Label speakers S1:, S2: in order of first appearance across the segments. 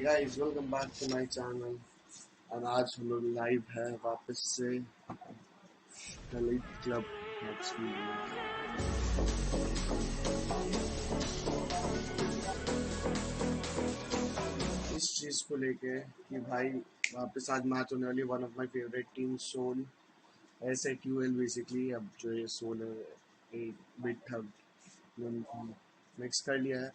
S1: guys, welcome back to my channel and आज हम लोग लाइव है वापस से एलीट क्लब मैच के लिए। इस चीज को लेके कि भाई वापस आज मैच होने वाली one of my favourite team soul S8UL basically. अब जो ये सोल है एक बिट हब मिक्स कर लिया है।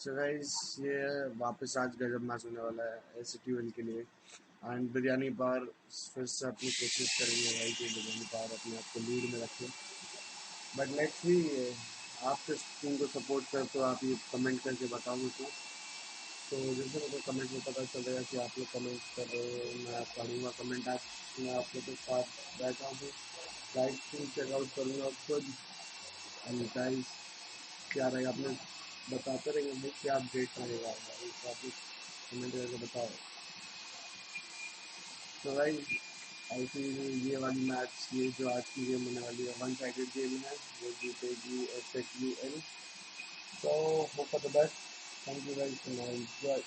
S1: सो गाइस ये वापस आज गजब मैच होने वाला है S8UL के लिए एंड बिरयानी बार फिर से अपनी कोशिश करेंगे भाई कि बिरयानी बार अपने आप को लीड में रखें। बट लेट्स सी, आप किस टीम को सपोर्ट करते हो आप ये कमेंट करके बताओ मुझे। तो जैसे मेरे को कमेंट में पता चल रहा है कि आप लोग कमेंट कर रहे हो, मैं पढ़ूँगा कमेंट। आज मैं आप लोग के साथ बैठा हूँ, लाइव स्ट्रीम चेकआउट करूँगा खुद। एंड गाइस क्या रहेगा आपने बताते रहेंगे भाई क्या अपडेट रहेगा, तो आप लोग कमेंट करके बताओ। तो भाई आई थिंक ये वाली मैच, ये जो आज की गेम होने वाली है वन साइडेड गेम है, वो जीतेगी S8UL। So hope for the best. Thank you guys and enjoy.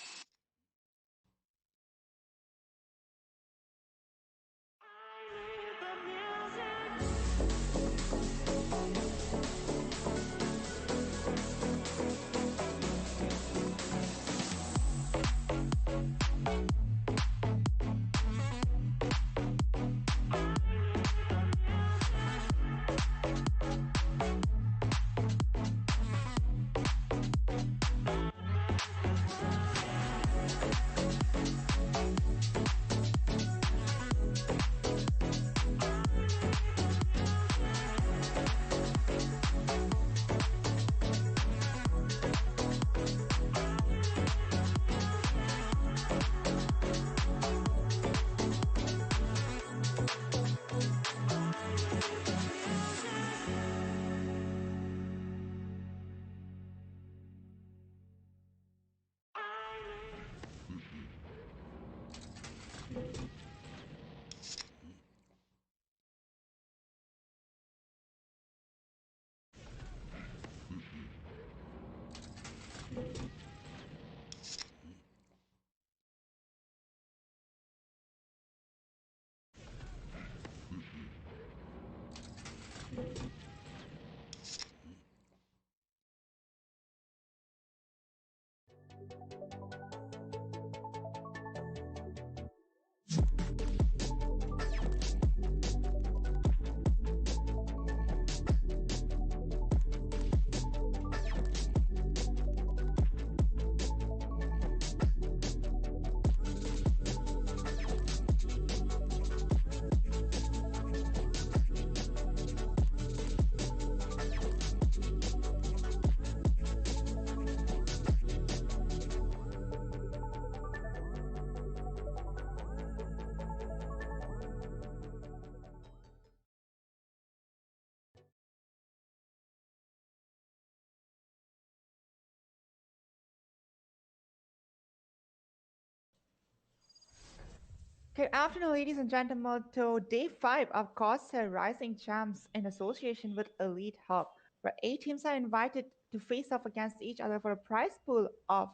S2: Good afternoon, ladies and gentlemen, to day 5 of CORSAIR Rising Champs in association with Elite Hub, where 8 teams are invited to face off against each other for a prize pool of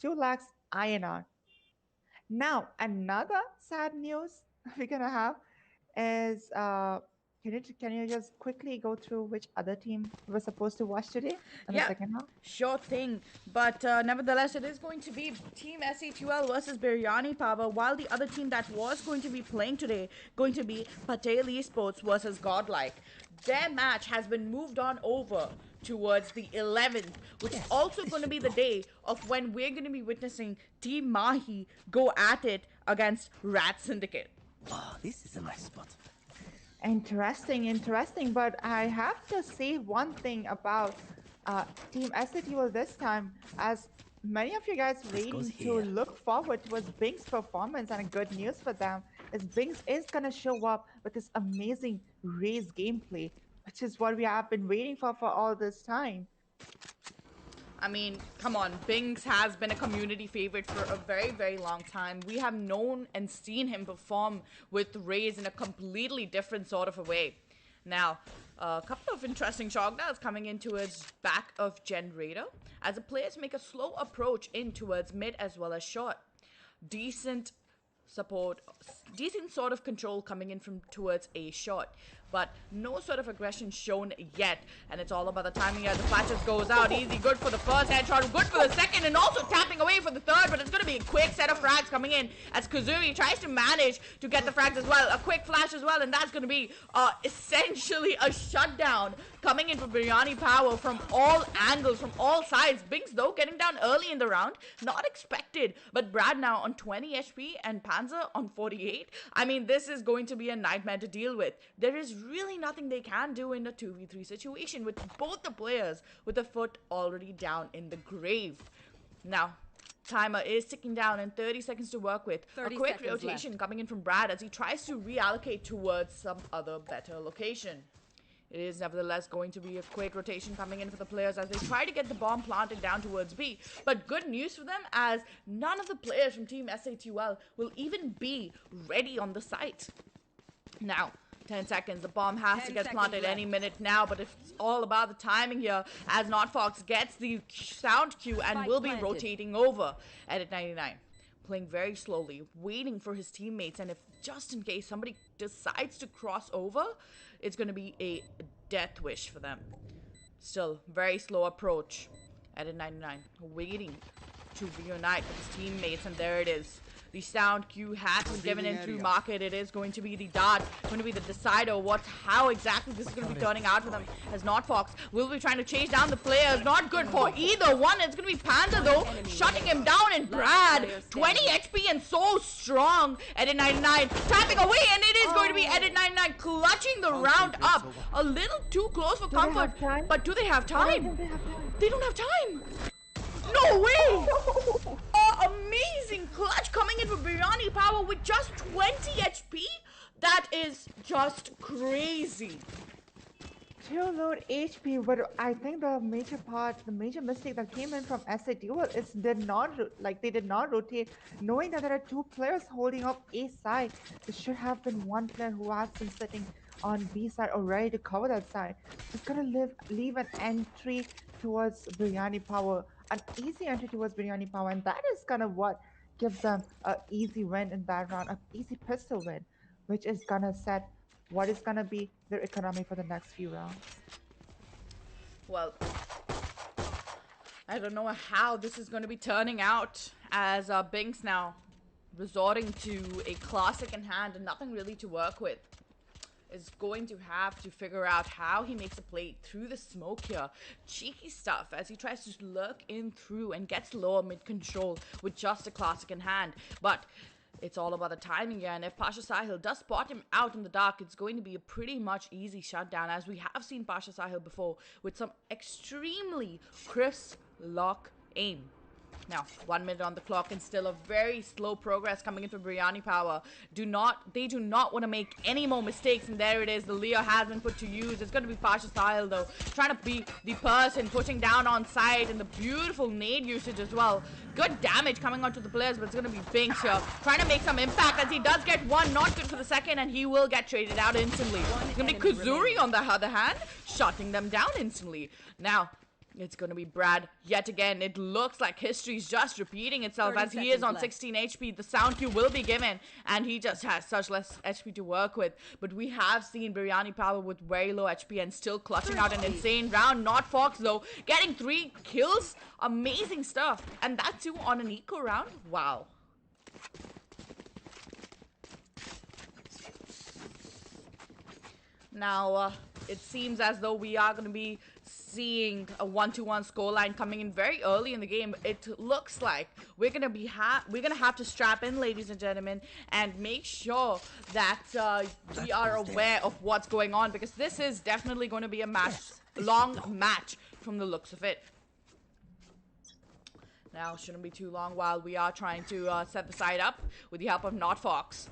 S2: 2 lakhs INR. Now, another sad news we're gonna have is can you just quickly go through which other team we're supposed to watch today in the
S3: Yeah,
S2: second half?
S3: sure thing. But nevertheless, it is going to be Team S8UL versus Biryani Power, while the other team that was going to be playing today going to be Patel Esports versus Godlike. Their match has been moved on over towards the 11th, which is also going to be the day of when we're going to be witnessing Team Mahi go at it against Rat Syndicate.
S4: Oh, this is a nice spot.
S2: Interesting. But I have to say one thing about Team S8UL this time, as many of you guys waiting to look forward towards Bing's performance, and good news for them is Bings is gonna show up with this amazing Raze gameplay, which is what we have been waiting for all this time.
S3: I mean, come on, Binks has been a community favorite for a very, very long time. We have known and seen him perform with Raze in a completely different sort of a way. Now, a couple of interesting shockdowns coming in towards back of Generator as the players make a slow approach in towards mid as well as short. decent support, decent sort of control coming in from towards A shot, but no sort of aggression shown yet, and it's all about the timing as the flashes goes out. Easy, good for the first headshot, good for the second, and also tapping away for the third, but it's going to be a quick set of frags coming in as Kazuri tries to manage to get the frags as well, a quick flash as well, and that's going to be essentially a shutdown coming in for Biryani Power from all angles, from all sides. Binks though getting down early in the round, not expected, but Brad now on 20 HP and Panzer on 48. I mean, this is going to be a nightmare to deal with. There is really nothing they can do in a 2v3 situation with both the players with a foot already down in the grave. Now, timer is ticking down and 30 seconds to work with. A quick rotation coming in from Brad as he tries to reallocate towards some other better location. It is nevertheless going to be a quick rotation coming in for the players as they try to get the bomb planted down towards B. But good news for them as none of the players from Team S8UL will even be ready on the site. Now, 10 seconds. The bomb has to get planted any minute now, but it's all about the timing here as NotFox gets the sound cue and will be rotating over. Edit 99. Playing very slowly, waiting for his teammates, and if just in case somebody decides to cross over, it's going to be a death wish for them. Still, very slow approach. Edit 99. Waiting to reunite with his teammates, and there it is. The sound cue has been given in through market. It is going to be the dart, going to be the decider how exactly this is going to be turning out for them. As NotFox will be trying to chase down the players. Not good for either one. It's going to be Panda though, shutting him down, and Brad, 20 HP and so strong. Edit 99 tapping away, and it is going to be Edit 99 clutching the round up. A little too close for comfort, but do they have time? They don't have time. No way! Amazing clutch coming in for Biryani Power with just 20 HP. That is just crazy.
S2: Too low HP, but I think the major mistake that came in from S8UL is they did not rotate, knowing that there are two players holding up A side. There should have been one player who has been sitting on B side already to cover that side. It's gonna leave an entry towards Biryani Power, an easy entry towards Biryani Power, and that is kind of what gives them an easy win in that round, an easy pistol win, which is gonna set what is gonna be their economy for the next few rounds.
S3: Well, I don't know how this is going to be turning out as Binks now resorting to a classic in hand and nothing really to work with. Is going to have to figure out how he makes a play through the smoke here. Cheeky stuff as he tries to lurk in through and gets lower mid control with just a classic in hand. But it's all about the timing here, and if Pasha Sahil does spot him out in the dark, it's going to be a pretty much easy shutdown, as we have seen Pasha Sahil before with some extremely crisp lock aim. Now, 1 minute on the clock and still a very slow progress coming in from Biryani Power. They do not want to make any more mistakes, and there it is. The Leo has been put to use. It's going to be Pasha Sahil though, trying to be the person pushing down on side, and the beautiful nade usage as well. Good damage coming onto the players, but it's going to be Binks here, trying to make some impact as he does get one. Not good for the second, and he will get traded out instantly. It's going to be Kazuri on the other hand, shutting them down instantly. Now, it's going to be Brad yet again. It looks like history's just repeating itself as he is on 16 HP. The sound cue will be given, and he just has such less HP to work with. But we have seen Biryani Power with very low HP and still clutching out an insane round. NotFox though, getting 3 kills. Amazing stuff. And that too on an eco round. Wow. Now, it seems as though we are going to be seeing a 1-1 scoreline coming in very early in the game. It looks like we're gonna have to strap in, ladies and gentlemen, and make sure that we are aware of what's going on, because this is definitely going to be a long match from the looks of it. Now, shouldn't be too long while we are trying to set the side up with the help of NotFox.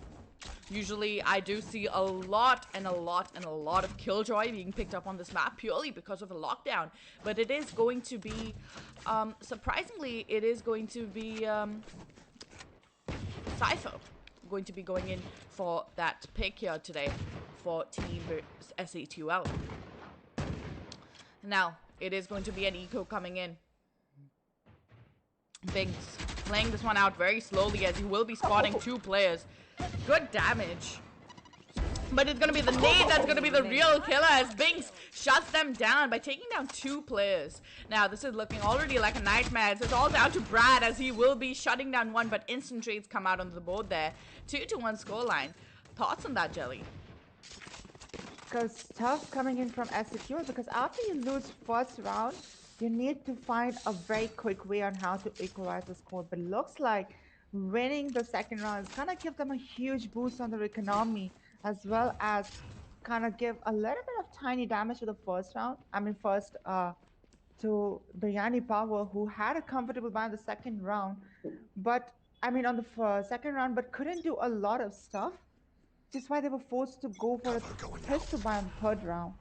S3: Usually, I do see a lot of Killjoy being picked up on this map purely because of a lockdown. But it is going to be, surprisingly, it is going to be Cypher going to be going in for that pick here today for Team S8UL. Now, it is going to be an eco coming in. Binks playing this one out very slowly as he will be spotting 2 players. Good damage. But it's going to be the nade that's going to be the real killer as Binks shuts them down by taking down 2 players. Now, this is looking already like a nightmare. It's all down to Brad as he will be shutting down 1, but instant trades come out on the board there. 2-1 scoreline. Thoughts on that, Jelly?
S2: Because tough coming in from S8UL, because after you lose first round, you need to find a very quick way on how to equalize the score. But looks like winning the second round is gonna give them a huge boost on their economy, as well as kind of give a little bit of tiny damage to the first round. First to Biryani Power, who had a comfortable buy in the second round, but on the second round, but couldn't do a lot of stuff. Which is why they were forced to go for a pistol buy in the third round.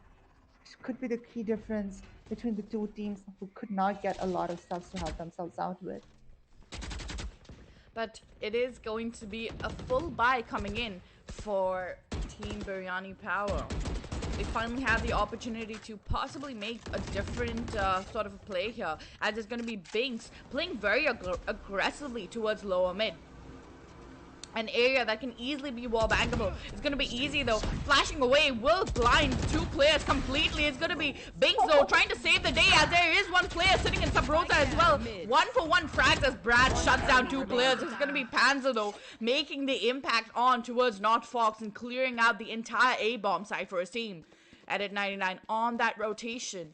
S2: Which could be the key difference between the two teams who could not get a lot of stuff to help themselves out with.
S3: But it is going to be a full buy coming in for Team Biryani Power. They finally have the opportunity to possibly make a different sort of a play here, as it's going to be Binks playing very aggressively towards lower mid. An area that can easily be wall bangable. It's going to be easy though. Flashing away will blind 2 players completely. It's going to be Binks though trying to save the day, as there is 1 player sitting in Sabrosa as well. 1-for-1 frags as Brad shuts down 2 players. It's going to be Panzer though making the impact on towards Not Fox and clearing out the entire A-bomb side for his team. Edit 99 on that rotation.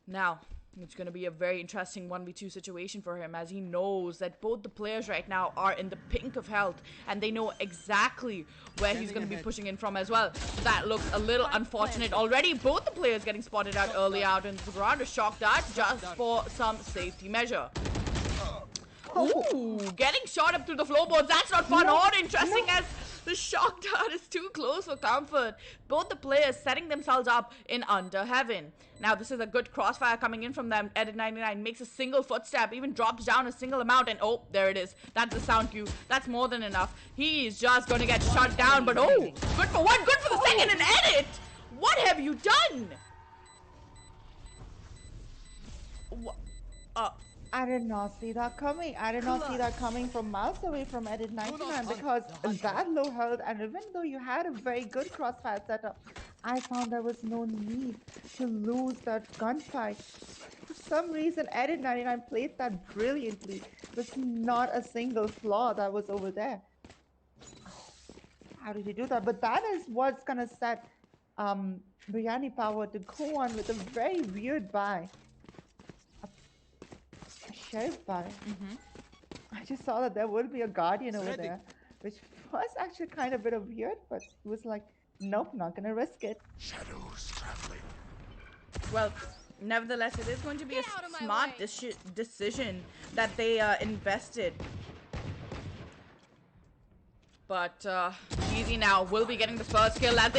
S3: Now, it's going to be a very interesting 1v2 situation for him, as he knows that both the players right now are in the pink of health and they know exactly where he's going to be pushing in from as well. So that looks a little unfortunate already. Both the players getting spotted out early out into the ground. A shock dart just for some safety measure. Ooh, getting shot up through the floorboards. That's not fun or interesting as the shock dart is too close for comfort. Both the players setting themselves up in under heaven. Now this is a good crossfire coming in from them. Edit 99 makes a single footstep, even drops down a single amount, and oh, there it is. That's the sound cue. That's more than enough. He is just going to get shut down, but oh, good for 1, good for the second, and Edit! What have you done?
S2: I did not see that coming. I did not see that coming from miles away from Edit 99, because that low health, and even though you had a very good crossfire setup, I found there was no need to lose that gunfight. For some reason, Edit 99 played that brilliantly. There's not a single flaw that was over there. How did you do that? But that is what's gonna set Biryani Power to go on with a very weird buy. Sheriff buy. I just saw that there would be a guardian over there, which was actually kind of a bit of weird, but it was like, nope, not gonna risk it.
S4: Shadows traveling.
S3: Well, nevertheless, it is going to be a smart decision that they invested. But Easy now will be getting the first kill as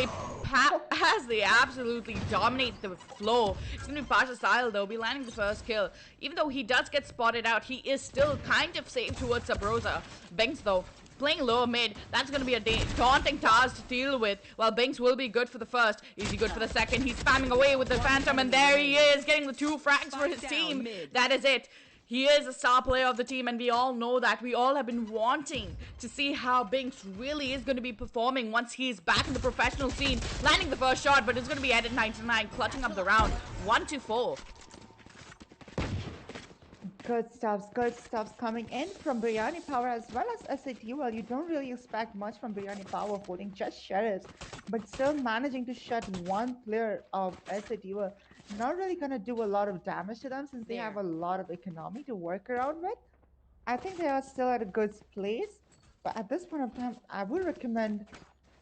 S3: they absolutely dominate the floor. It's going to be Pasha Style though, be landing the first kill. Even though he does get spotted out, he is still kind of safe towards Sabrosa. Banks though, playing lower mid, that's going to be a daunting task to deal with. While Banks will be good for the first, Easy good for the second. He's spamming away with the Phantom, and there he is, getting the 2 frags for his team. That is it. He is a star player of the team, and we all know that. We all have been wanting to see how Binks really is going to be performing once he's back in the professional scene. Landing the first shot, but it's going to be Edit 99, clutching up the round. 1-4.
S2: Good stuffs coming in from Biryani Power as well as S8UL. You don't really expect much from Biryani Power, holding just sheriffs, but still managing to shut 1 player of S8UL. Not really gonna do a lot of damage to them since they have a lot of economy to work around with. I think they are still at a good place, but at this point of time, I would recommend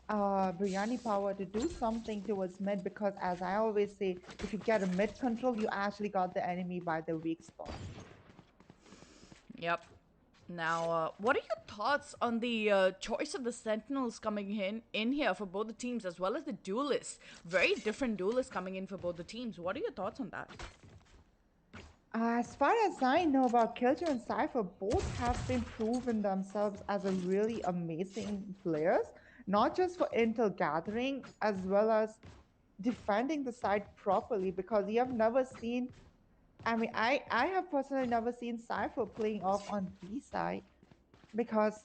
S2: Biryani Power to do something towards mid, because as I always say, if you get a mid control, you actually got the enemy by the weak spot.
S3: Yep. Now, what are your thoughts on the choice of the Sentinels coming in here for both the teams, as well as the duelists? Very different duelists coming in for both the teams. What are your thoughts on that?
S2: As far as I know about Killjoy and Cypher, both have been proven themselves as a really amazing players, not just for intel gathering, as well as defending the site properly, because you have never seen I mean, I have personally never seen Cypher playing off on B side because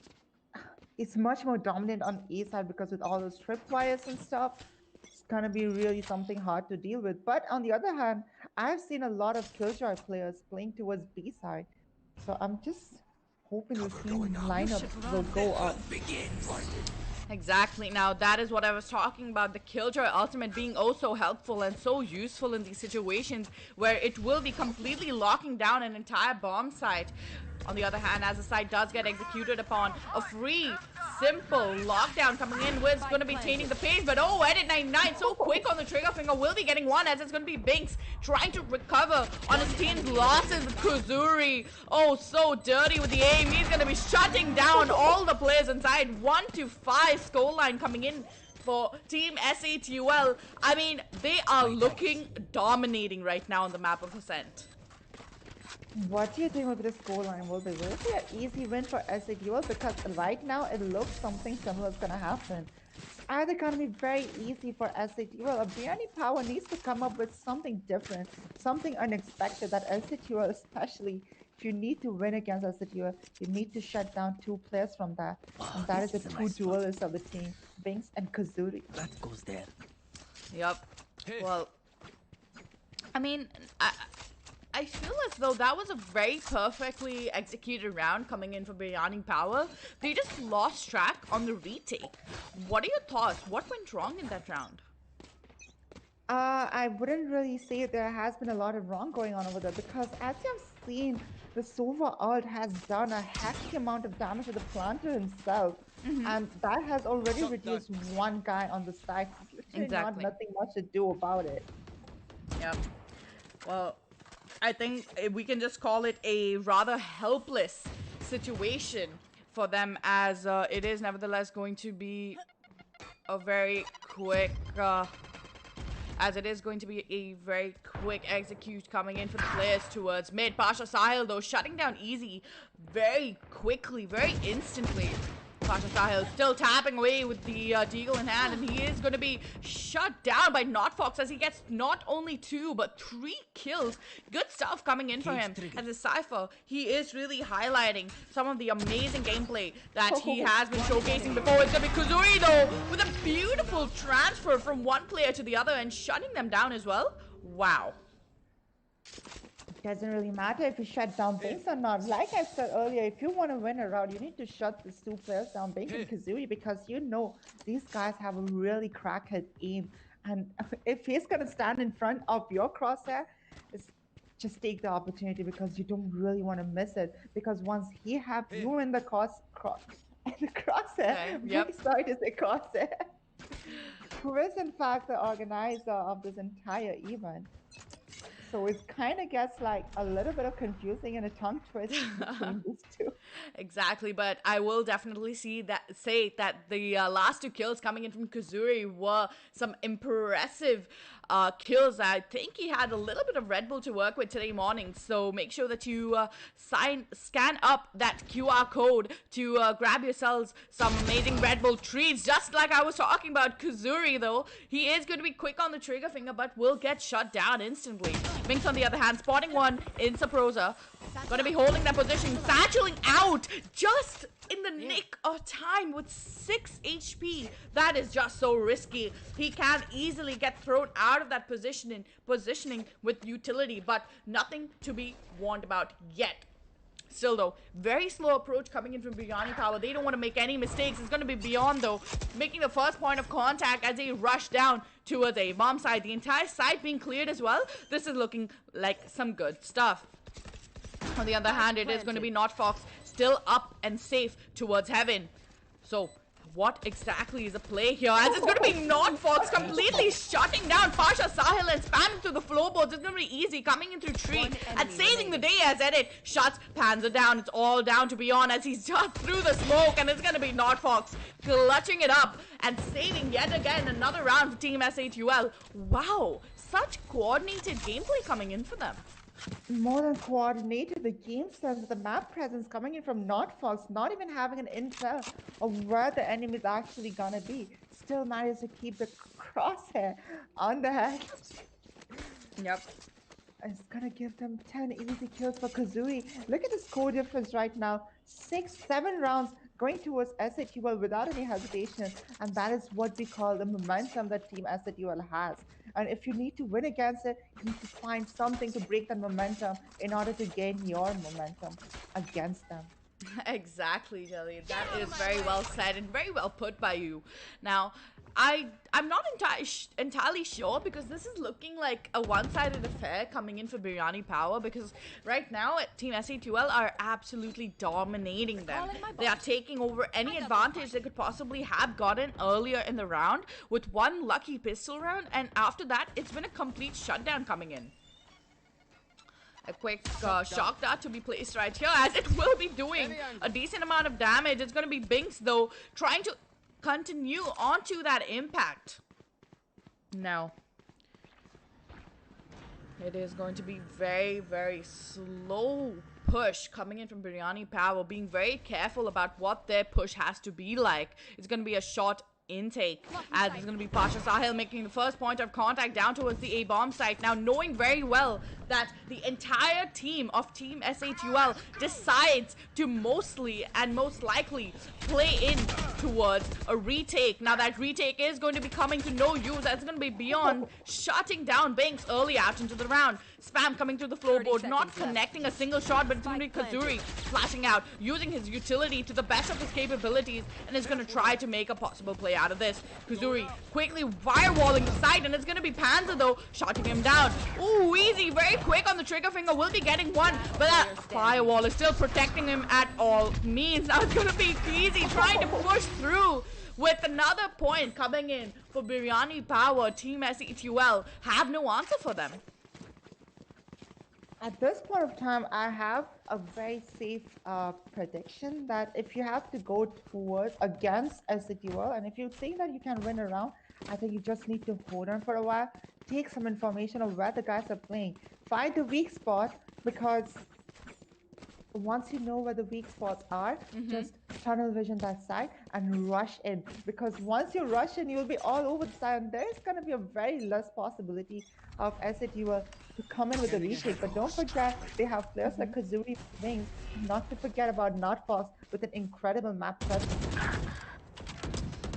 S2: it's much more dominant on A side because with all those tripwires and stuff, it's gonna be really something hard to deal with. But on the other hand, I've seen a lot of Killjoy players playing towards B side, so I'm just hoping the same lineup will go up.
S3: Exactly. Now that is what I was talking about. The Killjoy ultimate being oh so helpful and so useful in these situations where it will be completely locking down an entire bomb site. On the other hand, as the site does get executed upon, a free, simple lockdown coming in was going to be changing the pace. But oh, Edit 99 so quick on the trigger finger will be getting one as it's going to be Binks trying to recover on his team's losses with Kuzuri. Oh, so dirty with the aim. He's going to be shutting down all the players inside. 1-5 scoreline coming in for Team S8UL. I mean, they are looking dominating right now on the map of Ascent.
S2: What do you think of this scoreline? Will it be an easy win for S8UL? Because right now it looks something similar is gonna happen. It's either gonna be very easy for S8UL or Biryani Power needs to come up with something different, something unexpected that S8UL, especially if you need to win against S8UL, you need to shut down two players from that. And that is the two duelists of the team, Binks and Kazuri.
S4: That goes there.
S3: Yep. Well, I mean, I feel as though that was a very perfectly executed round coming in for Biryani Power. They just lost track on the retake. What are your thoughts? What went wrong in that round?
S2: I wouldn't really say there has been a lot of wrong going on over there because as you have seen, the Sova ult has done a hefty amount of damage to the planter himself. And that has already reduced one guy on the side. Literally nothing much to do about it.
S3: Yep. Well, I think we can just call it a rather helpless situation for them as it is nevertheless going to be a very quick execute coming in for the players towards mid. Pasha Sahil though shutting down easy very quickly, very instantly. Pasha Sahil still tapping away with the deagle in hand, and he is going to be shut down by NotFox as he gets not only 2 but 3 kills. Good stuff coming in for him. As a Cypher, he is really highlighting some of the amazing gameplay that he has been showcasing before. It's going to be Kuzuri though with a beautiful transfer from one player to the other and shutting them down as well. Wow.
S2: Doesn't really matter if you shut down Binks or not. Like I said earlier, if you want to win a round, you need to shut these two players down, Binks and Kazuri, because you know these guys have a really crackhead aim. And if he's going to stand in front of your crosshair, just take the opportunity because you don't really want to miss it. Because once he have you in the crosshair, sorry to say crosshair, who is in fact the organizer of this entire event. So it kind of gets like a little bit of confusing and a tongue twist between these two.
S3: Exactly, but I will definitely say that the last 2 kills coming in from Kazuri were some impressive kills. I think he had a little bit of Red Bull to work with today morning, so make sure that you scan up that QR code to grab yourselves some amazing Red Bull treats. Just like I was talking about Kazuri though, he is going to be quick on the trigger finger but will get shut down instantly. Binks on the other hand, spotting one in Saprosa. Gonna be holding that position, satcheling out just in the nick of time with 6 HP. That is just so risky. He can easily get thrown out of that positioning with utility, but nothing to be warned about yet. Still though, very slow approach coming in from Biryani Power. They don't want to make any mistakes. It's going to be Beyond though, making the first point of contact as they rush down towards a bomb site. The entire site being cleared as well. This is looking like some good stuff. On the other hand, it is going to be NotFox still up and safe towards heaven. So what exactly is the play here? As it's going to be NotFox completely shutting down Pasha Sahil and spamming through the floorboards. It's going to be easy coming in through tree and saving the day as Edit shuts Panzer down. It's all down to Beyond as he's just through the smoke, and it's going to be NotFox clutching it up and saving yet again another round for Team S8UL. Wow, such coordinated gameplay coming in for them.
S2: More than coordinated, the game sense, the map presence coming in from NotFox, not even having an intel of where the enemy is actually gonna be, still managed to keep the crosshair on the head.
S3: Yep.
S2: It's gonna give them 10 easy kills for Kazooie. Look at the score difference right now. 6, 7 rounds going towards S8UL without any hesitation. And that is what we call the momentum that Team S8UL has. And if you need to win against it, you need to find something to break that momentum in order to gain your momentum against them.
S3: Exactly, Jelly. That is very well said and very well put by you. Now, I'm not entirely sure because this is looking like a one-sided affair coming in for Biryani Power because right now Team S8UL are absolutely dominating them. They are taking over any advantage they could possibly have gotten earlier in the round with one lucky pistol round, and after that it's been a complete shutdown coming in. A quick shock dart to be placed right here as it will be doing a decent amount of damage. It's going to be Binks though trying to continue onto that impact. Now, it is going to be very, very slow push coming in from Biryani Power, being very careful about what their push has to be like. It's going to be a short intake as it's going to be Pasha Sahil making the first point of contact down towards the A-bomb site. Now knowing very well that the entire team of Team S8UL decides to mostly and most likely play in towards a retake. Now that retake is going to be coming to no use. That's going to be Beyond shutting down Binks early out into the round. Spam coming through the floorboard, not connecting a single shot, but it's going to be Kazuri flashing out, using his utility to the best of his capabilities, and is going to try to make a possible play out of this. Kazuri quickly firewalling the side, and it's going to be Panzer though, shotting him down. Ooh, easy, very quick on the trigger finger, will be getting one, but that firewall is still protecting him at all means. Now it's going to be easy trying to push through with another point coming in for Biryani Power. Team S8UL have no answer for them.
S2: At this point of time, I have a very safe prediction that if you have to go towards against S8UL, and if you think that you can win a round, I think you just need to hold on for a while, take some information of where the guys are playing, find the weak spot, because once you know where the weak spots are, just tunnel vision that side and rush in. Because once you rush in, you'll be all over the side, and there's going to be a very less possibility of S8UL to come in with a retake. But don't forget, they have players like Kazuri Wings, not to forget about Notfoss with an incredible map presence.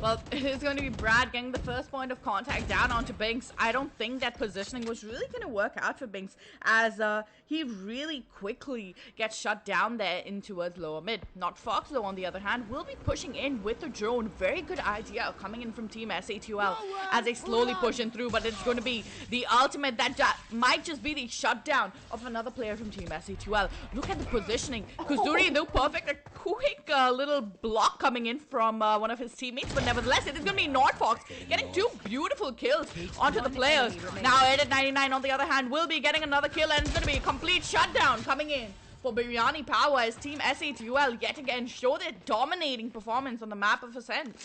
S3: Well, it is going to be Brad getting the first point of contact down onto Binks. I don't think that positioning was really going to work out for Binks as he really quickly gets shut down there in towards lower mid. Not Fox, though, on the other hand, will be pushing in with a drone. Very good idea coming in from Team S8UL as they slowly push in through, but it's going to be the ultimate that might just be the shutdown of another player from Team S8UL. Look at the positioning. Kuzuri, though, perfect. A quick little block coming in from one of his teammates, but nevertheless, it is going to be Nordfox getting two beautiful kills onto the players. Now, Edit 99, on the other hand, will be getting another kill, and it's going to be a complete shutdown coming in for Biryani Power as Team S8UL yet again show their dominating performance on the map of Ascent.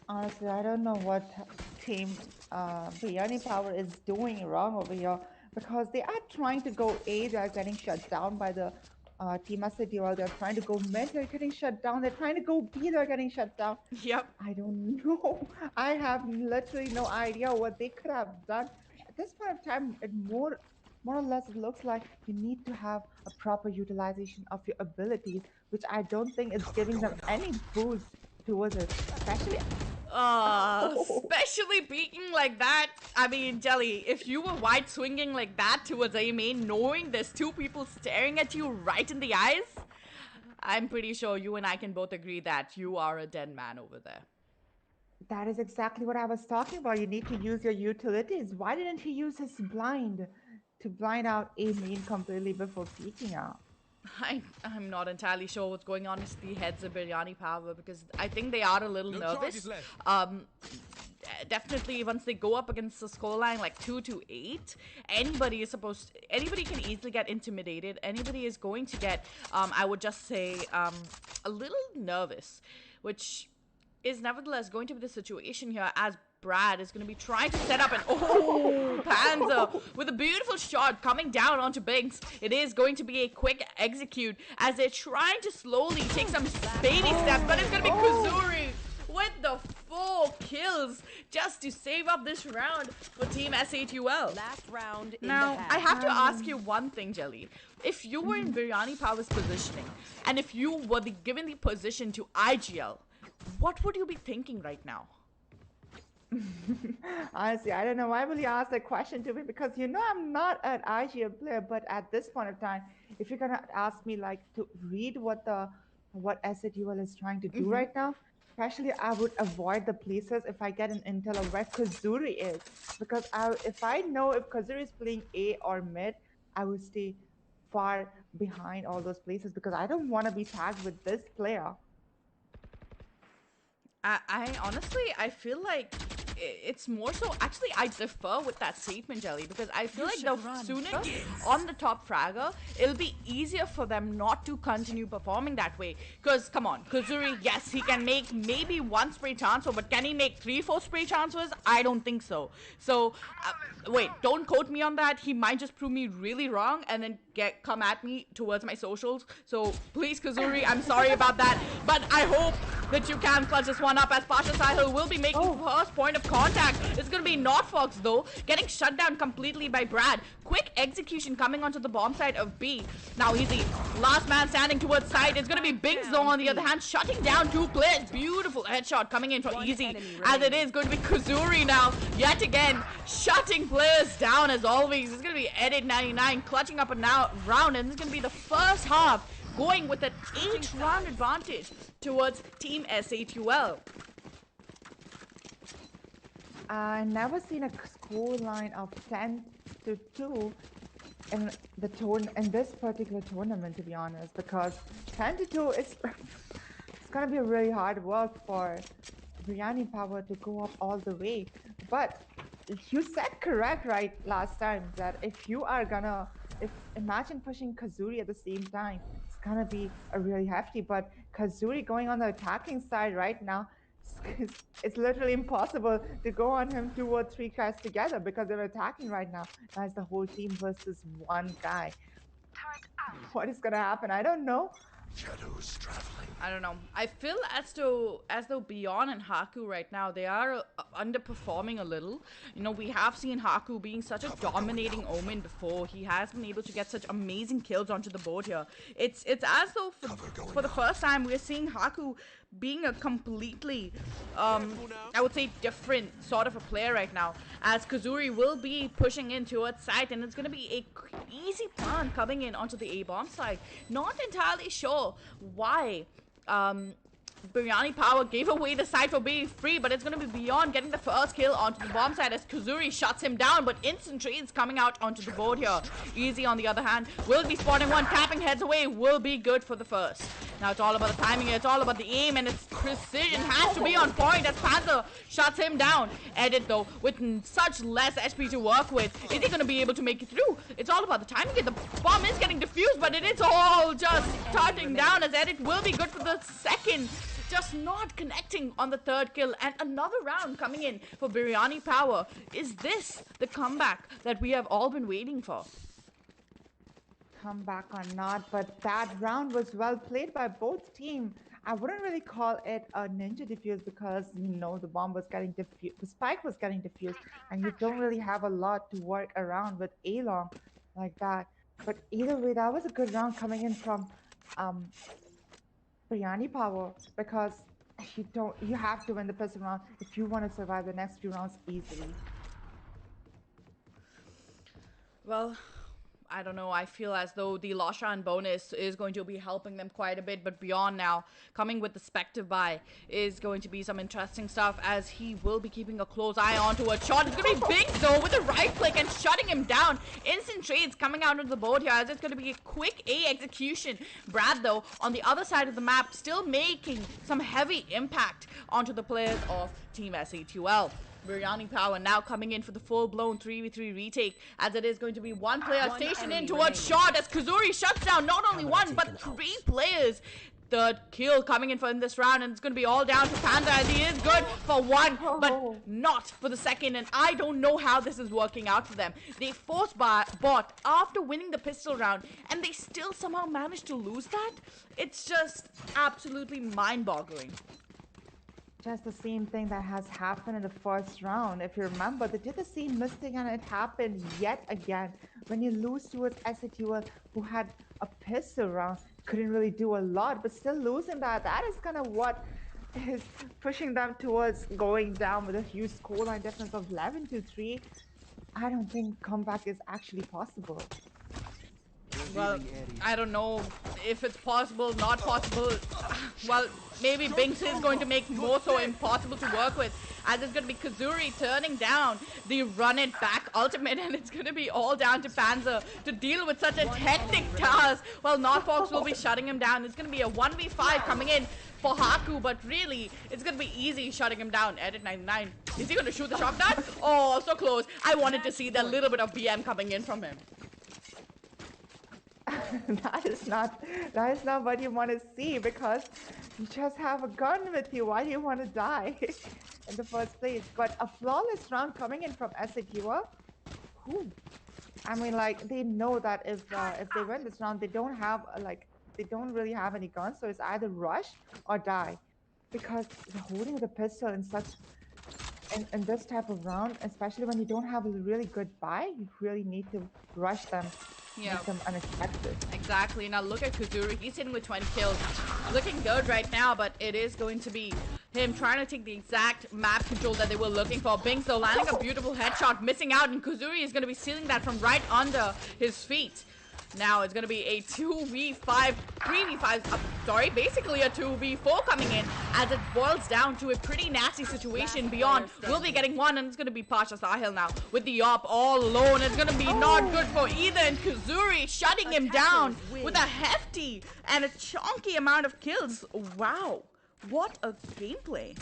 S2: Honestly, I don't know what Team Biryani Power is doing wrong over here, because they are trying to go A, they are getting shut down by the Team S8UL. They're trying to go mid, they're getting shut down. They're trying to go B, they're getting shut down.
S3: Yep.
S2: I don't know. I have literally no idea what they could have done. At this point of time, it more or less it looks like you need to have a proper utilization of your abilities, which I don't think is giving them any boost towards it, especially
S3: especially peeking like that. I mean, Jelly, if you were wide swinging like that towards A main, knowing there's two people staring at you right in the eyes, I'm pretty sure you and I can both agree that you are a dead man over there.
S2: That is exactly what I was talking about. You need to use your utilities. Why didn't he use his blind to blind out A main completely before peeking out?
S3: I'm not entirely sure what's going on with the heads of Biryani Power, because I think they are a little nervous. Definitely once they go up against the scoreline like 2-8, anybody can easily get intimidated. Anybody is going to get, I would just say, a little nervous, which is nevertheless going to be the situation here as Brad is going to be trying to set up an Panzer with a beautiful shot coming down onto Binks. It is going to be a quick execute as they're trying to slowly take some baby steps, but it's going to be Kuzuri with the full kills just to save up this round for Team S8UL.
S4: Last round in
S3: Now,
S4: the
S3: I
S4: half.
S3: have to ask you one thing, Jelly. If you were in Biryani Power's positioning, and if you were given the position to IGL, what would you be thinking right now?
S2: Honestly, I don't know why will you ask that question to me, because you know I'm not an IGL player, but at this point of time, if you're gonna ask me like to read what S8UL is trying to do right now, especially I would avoid the places if I get an intel of where Kazuri is, because if I know if Kazuri is playing A or mid, I would stay far behind all those places because I don't want to be tagged with this player.
S3: I honestly, I feel like it's more so. Actually, I differ with that statement, Jelly, because I feel like the sooner on the top fragger, it'll be easier for them not to continue performing that way. Because come on, Kazuri, yes, he can make maybe one spray transfer, but can he make 3-4 spray transfers? I don't think so. So wait, don't quote me on that. He might just prove me really wrong and then come at me towards my socials. So please, Kazuri, I'm sorry about that, but I hope that you can clutch this one up, as Pasha Sahil will be making first point of contact. It's going to be not Fox though, getting shut down completely by Brad. Quick execution coming onto the bomb side of B. Now Easy, last man standing towards side. It's going to be Bings though on the other hand, shutting down 2 players. Beautiful headshot coming in for Easy, as it is going to be Kazuri now, yet again, shutting players down as always. It's going to be Edit 99 clutching up a round, and this is going to be the first half going with an 8-round advantage towards Team S8UL.
S2: I never seen a score line of 10-2 in this particular tournament, to be honest, because 10-2 is it's gonna be really hard work for Biryani Power to go up all the way. But you said correct right last time that if imagine pushing Kazuri at the same time, it's gonna be a really hefty. But Kazuri going on the attacking side right now, it's literally impossible to go on him 2 or 3 guys together because they're attacking right now. That's the whole team versus one guy. What is gonna happen? I don't know.
S5: Shadows traveling.
S3: I don't know. I feel as though Beyond and Haku right now, they are underperforming a little. You know, we have seen Haku being such a dominating Omen before. He has been able to get such amazing kills onto the board here. It's as though for the first time we're seeing Haku being a completely I would say different sort of a player right now, as Kazuri will be pushing in towards site, and it's going to be a easy plant coming in onto the A bomb side. Not entirely sure why Biryani Power gave away the side for being free, but it's going to be Beyond getting the first kill onto the bomb side as Kazuri shuts him down, but instant trades coming out onto the board here. Easy on the other hand will be spotting one, tapping heads away, will be good for the first. Now it's all about the timing, it's all about the aim, and its precision has to be on point as Panther shuts him down. Edit though, with such less HP to work with, is he going to be able to make it through? It's all about the timing. The bomb is getting defused, but it is all just touching down as Edit will be good for the second. Just not connecting on the third kill, and another round coming in for Biryani Power. Is this the comeback that we have all been waiting for?
S2: Comeback or not, but that round was well played by both teams. I wouldn't really call it a ninja defuse because, you know, the bomb was getting defused, the spike was getting defused, and you don't really have a lot to work around with A-long like that. But either way, that was a good round coming in from Biryani Power, because you have to win the first round if you want to survive the next few rounds easily.
S3: Well, I don't know. I feel as though the Loshan bonus is going to be helping them quite a bit, but Beyond now coming with the Spectre buy is going to be some interesting stuff, as he will be keeping a close eye onto a shot. It's going to be Big though with a right click and shutting him down. Instant trades coming out of the board here, as it's going to be a quick A execution. Brad though on the other side of the map still making some heavy impact onto the players of Team S8UL. Biryani Power now coming in for the full-blown 3v3 retake, as it is going to be one player stationed in towards shot as Kazuri shuts down not only one but 3 players. Third kill coming in for this round, and it's going to be all down to Panda, as he is good for one but not for the second, and I don't know how this is working out for them. They force bought after winning the pistol round, and they still somehow managed to lose that. It's just absolutely mind-boggling.
S2: just the same thing that has happened in the first round. If you remember, they did the same mistake and it happened yet again. When you lose towards S8UL, who had a pistol round, couldn't really do a lot, but still losing that is kind of what is pushing them towards going down with a huge scoreline difference of 11-3. I don't think comeback is actually possible.
S3: Well, I don't know if it's possible, not possible. Well, maybe Binks is going to make more so impossible to work with, as it's going to be Kazuri turning down the run it back ultimate, and it's going to be all down to Panzer to deal with such a hectic task. Well, Norfox will be shutting him down. It's going to be a 1v5 coming in for Haku, but really, it's going to be easy shutting him down. Edit 99. Is he going to shoot the shotgun? Oh, so close. I wanted to see that little bit of BM coming in from him.
S2: that is not what you want to see, because you just have a gun with you. Why do you want to die in the first place? But a flawless round coming in from S8UL. Who? I mean, like, they know that if they win this round, they don't have they don't really have any guns, so it's either rush or die, because holding the pistol in such in this type of round, especially when you don't have a really good buy, you really need to rush them.
S3: Yeah.
S2: Make them unexpected.
S3: Exactly. Now look at Kazuri. He's hitting with 20 kills. Looking good right now, but it is going to be him trying to take the exact map control that they were looking for. Binks though landing a beautiful headshot, missing out, and Kazuri is going to be stealing that from right under his feet. Now it's going to be a 2v5, 3v5, sorry, basically a 2v4 coming in, as it boils down to a pretty nasty situation. Beyond will be getting one, and it's going to be Pasha Sahil now with the op all alone. It's going to be not good for either, and Kazuri shutting him down with a hefty and a chunky amount of kills. Wow, what a gameplay.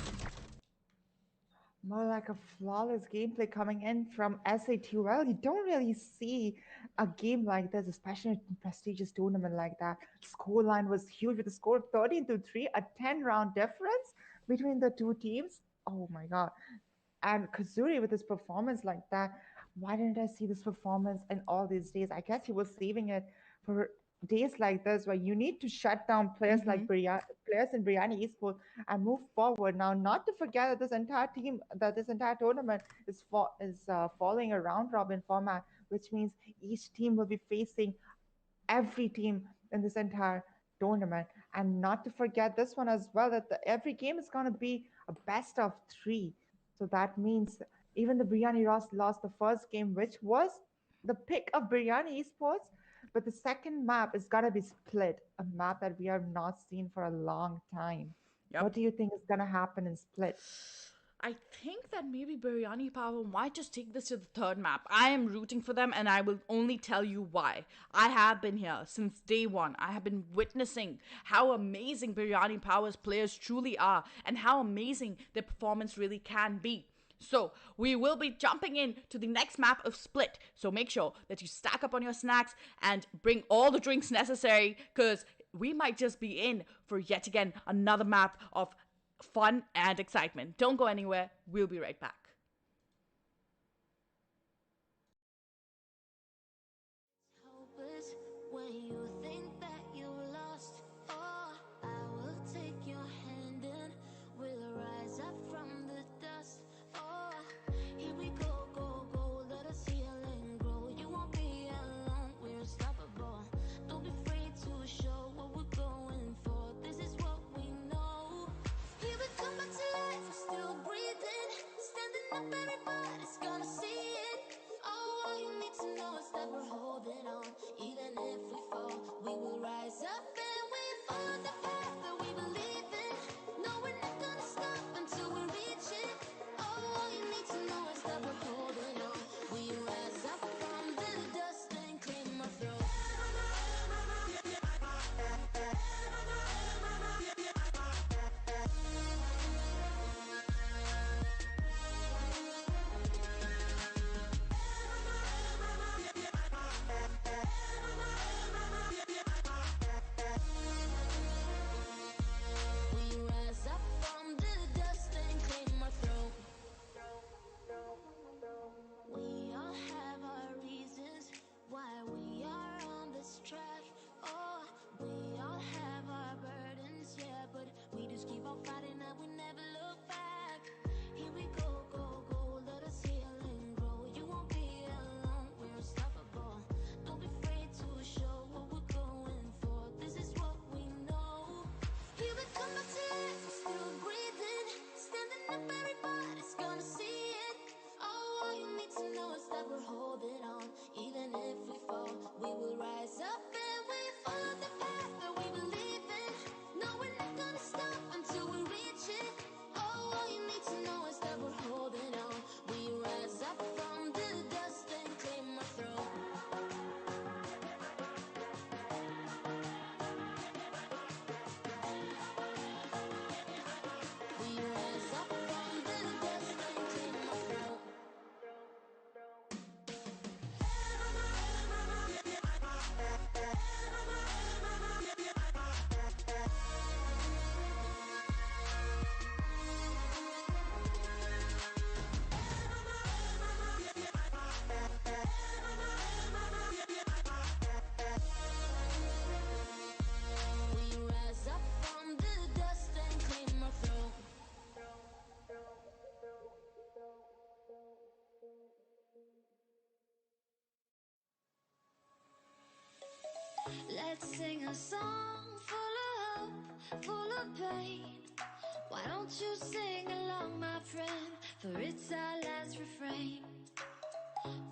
S2: More like a flawless gameplay coming in from S8UL. You don't really see a game like this, especially in a prestigious tournament like that. Scoreline was huge with a score of 13-3, a 10-round difference between the two teams. Oh my god. And Kazuri with his performance like that, why didn't I see this performance in all these days? I guess he was saving it for days like this where you need to shut down players like players in Biryani esports and move forward. Now, not to forget that this entire tournament is following a round robin format, which means each team will be facing every team in this entire tournament. And not to forget this one as well, that every game is going to be a best of three. So that means even the Biryani lost the first game, which was the pick of Biryani esports. But the second map is going to be split, a map that we have not seen for a long time.
S3: Yep.
S2: What do you think is going to happen in split?
S3: I think that maybe Biryani Power might just take this to the third map. I am rooting for them, and I will only tell you why. I have been here since day one. I have been witnessing how amazing Biryani Power's players truly are, and how amazing their performance really can be. So we will be jumping in to the next map of Split. So make sure that you stack up on your snacks and bring all the drinks necessary, because we might just be in for yet again another map of fun and excitement. Don't go anywhere. We'll be right back.
S5: Hopeless when you think that you lost. Oh, I will take your hand and we'll rise up from the dust. Oh, here we go, go, go. Let us heal and grow. You won't be alone. We're unstoppable. Don't be afraid to show what we're going for. This is what we know. Here we come back to life. We're still breathing. Standing up, everybody's gonna see it. Oh, all you need to know is that we're holding on. Even if we fall, we will rise up and we follow the path that we believe in. No, we're not gonna stop until we reach it. Oh, all you need to know is that we're holding on. We rise up from the dust and clear my throat. Let's sing a song full of hope, full of pain. Why don't you sing along, my friend? For it's our last refrain.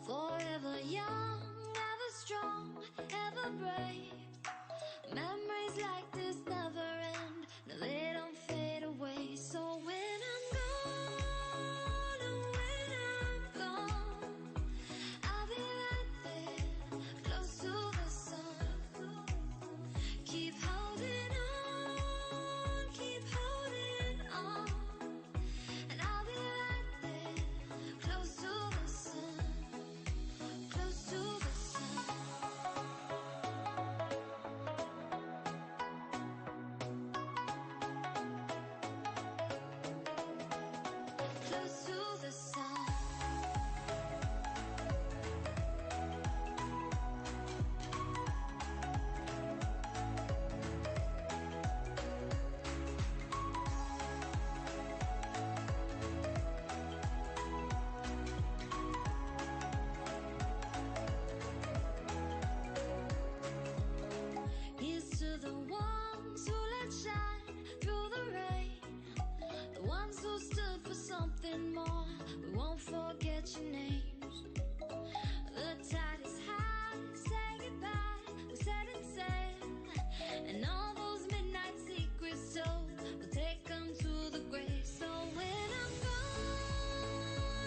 S5: Forever young, ever strong, ever brave. Memories like this never end. No, they don't fade away. So when I'm gone, oh, when I'm gone, I'll be right there, close to the sun. Keep holding on, keep holding on. And I'll be right there, close to the sun, close to the sun. Close to the sun. Here's to the ones who let shine through the rain, the ones who stood for something more. We won't forget your names. The tide is high, say goodbye, we're setting sail, and all those midnight secrets told, we'll take them to the grave. So when I'm gone,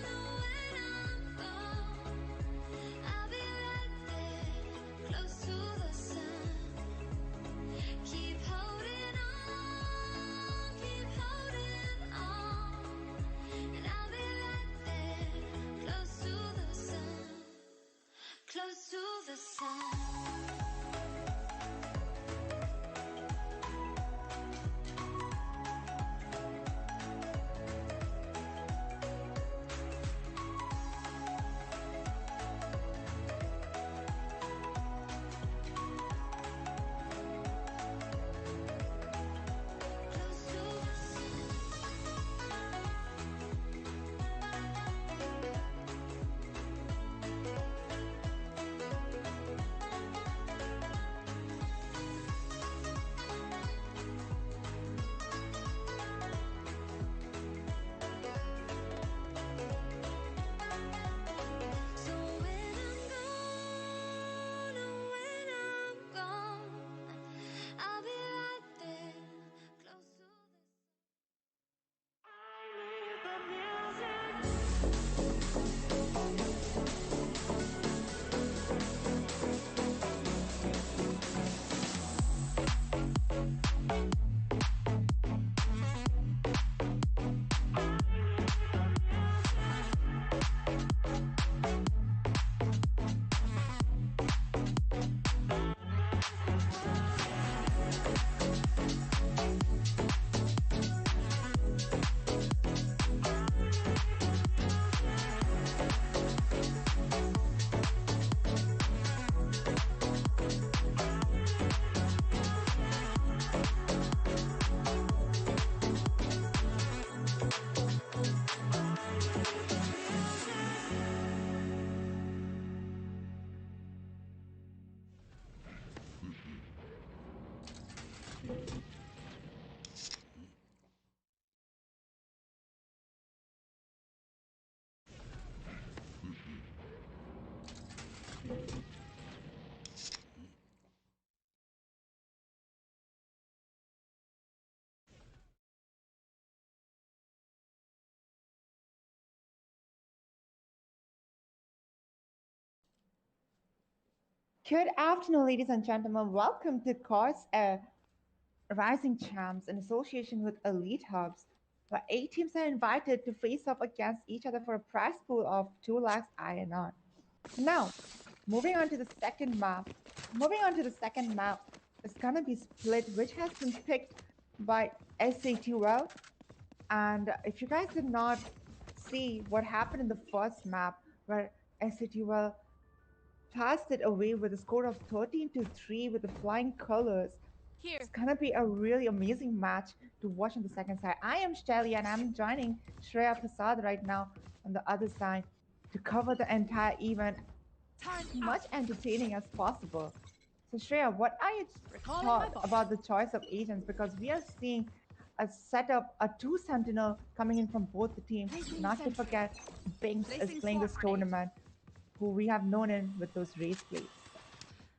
S5: oh, when I'm gone, I'll be right there, close to the sun. Keep holding on, keep holding on, and I'll be right there, close to the sun, close to the sun. Close to the sun. So when I'm gone, oh, when I'm gone, I'll be right there, close to the sun.
S2: Good afternoon, ladies and gentlemen. Welcome to CORSAIR Rising Champs in association with Elite Hubs, where 8 teams are invited to face off against each other for a prize pool of 2 lakhs INR. Now, moving on to the second map. Moving on to the second map is gonna be Split, which has been picked by S8UL. And if you guys did not see what happened in the first map, where S8UL passed it away with a score of 13-3 with the flying colors, it's gonna be a really amazing match to watch on the second side. I am Shelly and I'm joining Shreya Prasad right now on the other side to cover the entire event as much entertaining as possible. So Shreya, what are your
S5: Recalling my
S2: thoughts
S5: boss.
S2: about the choice of agents? Because we are seeing a setup, a two sentinel coming in from both the teams.
S5: Placing
S2: Not to
S5: sentry.
S2: forget, Binks is
S5: Placing
S2: playing
S5: swarm
S2: this
S5: grenade.
S2: tournament, who we have known in with those race plays.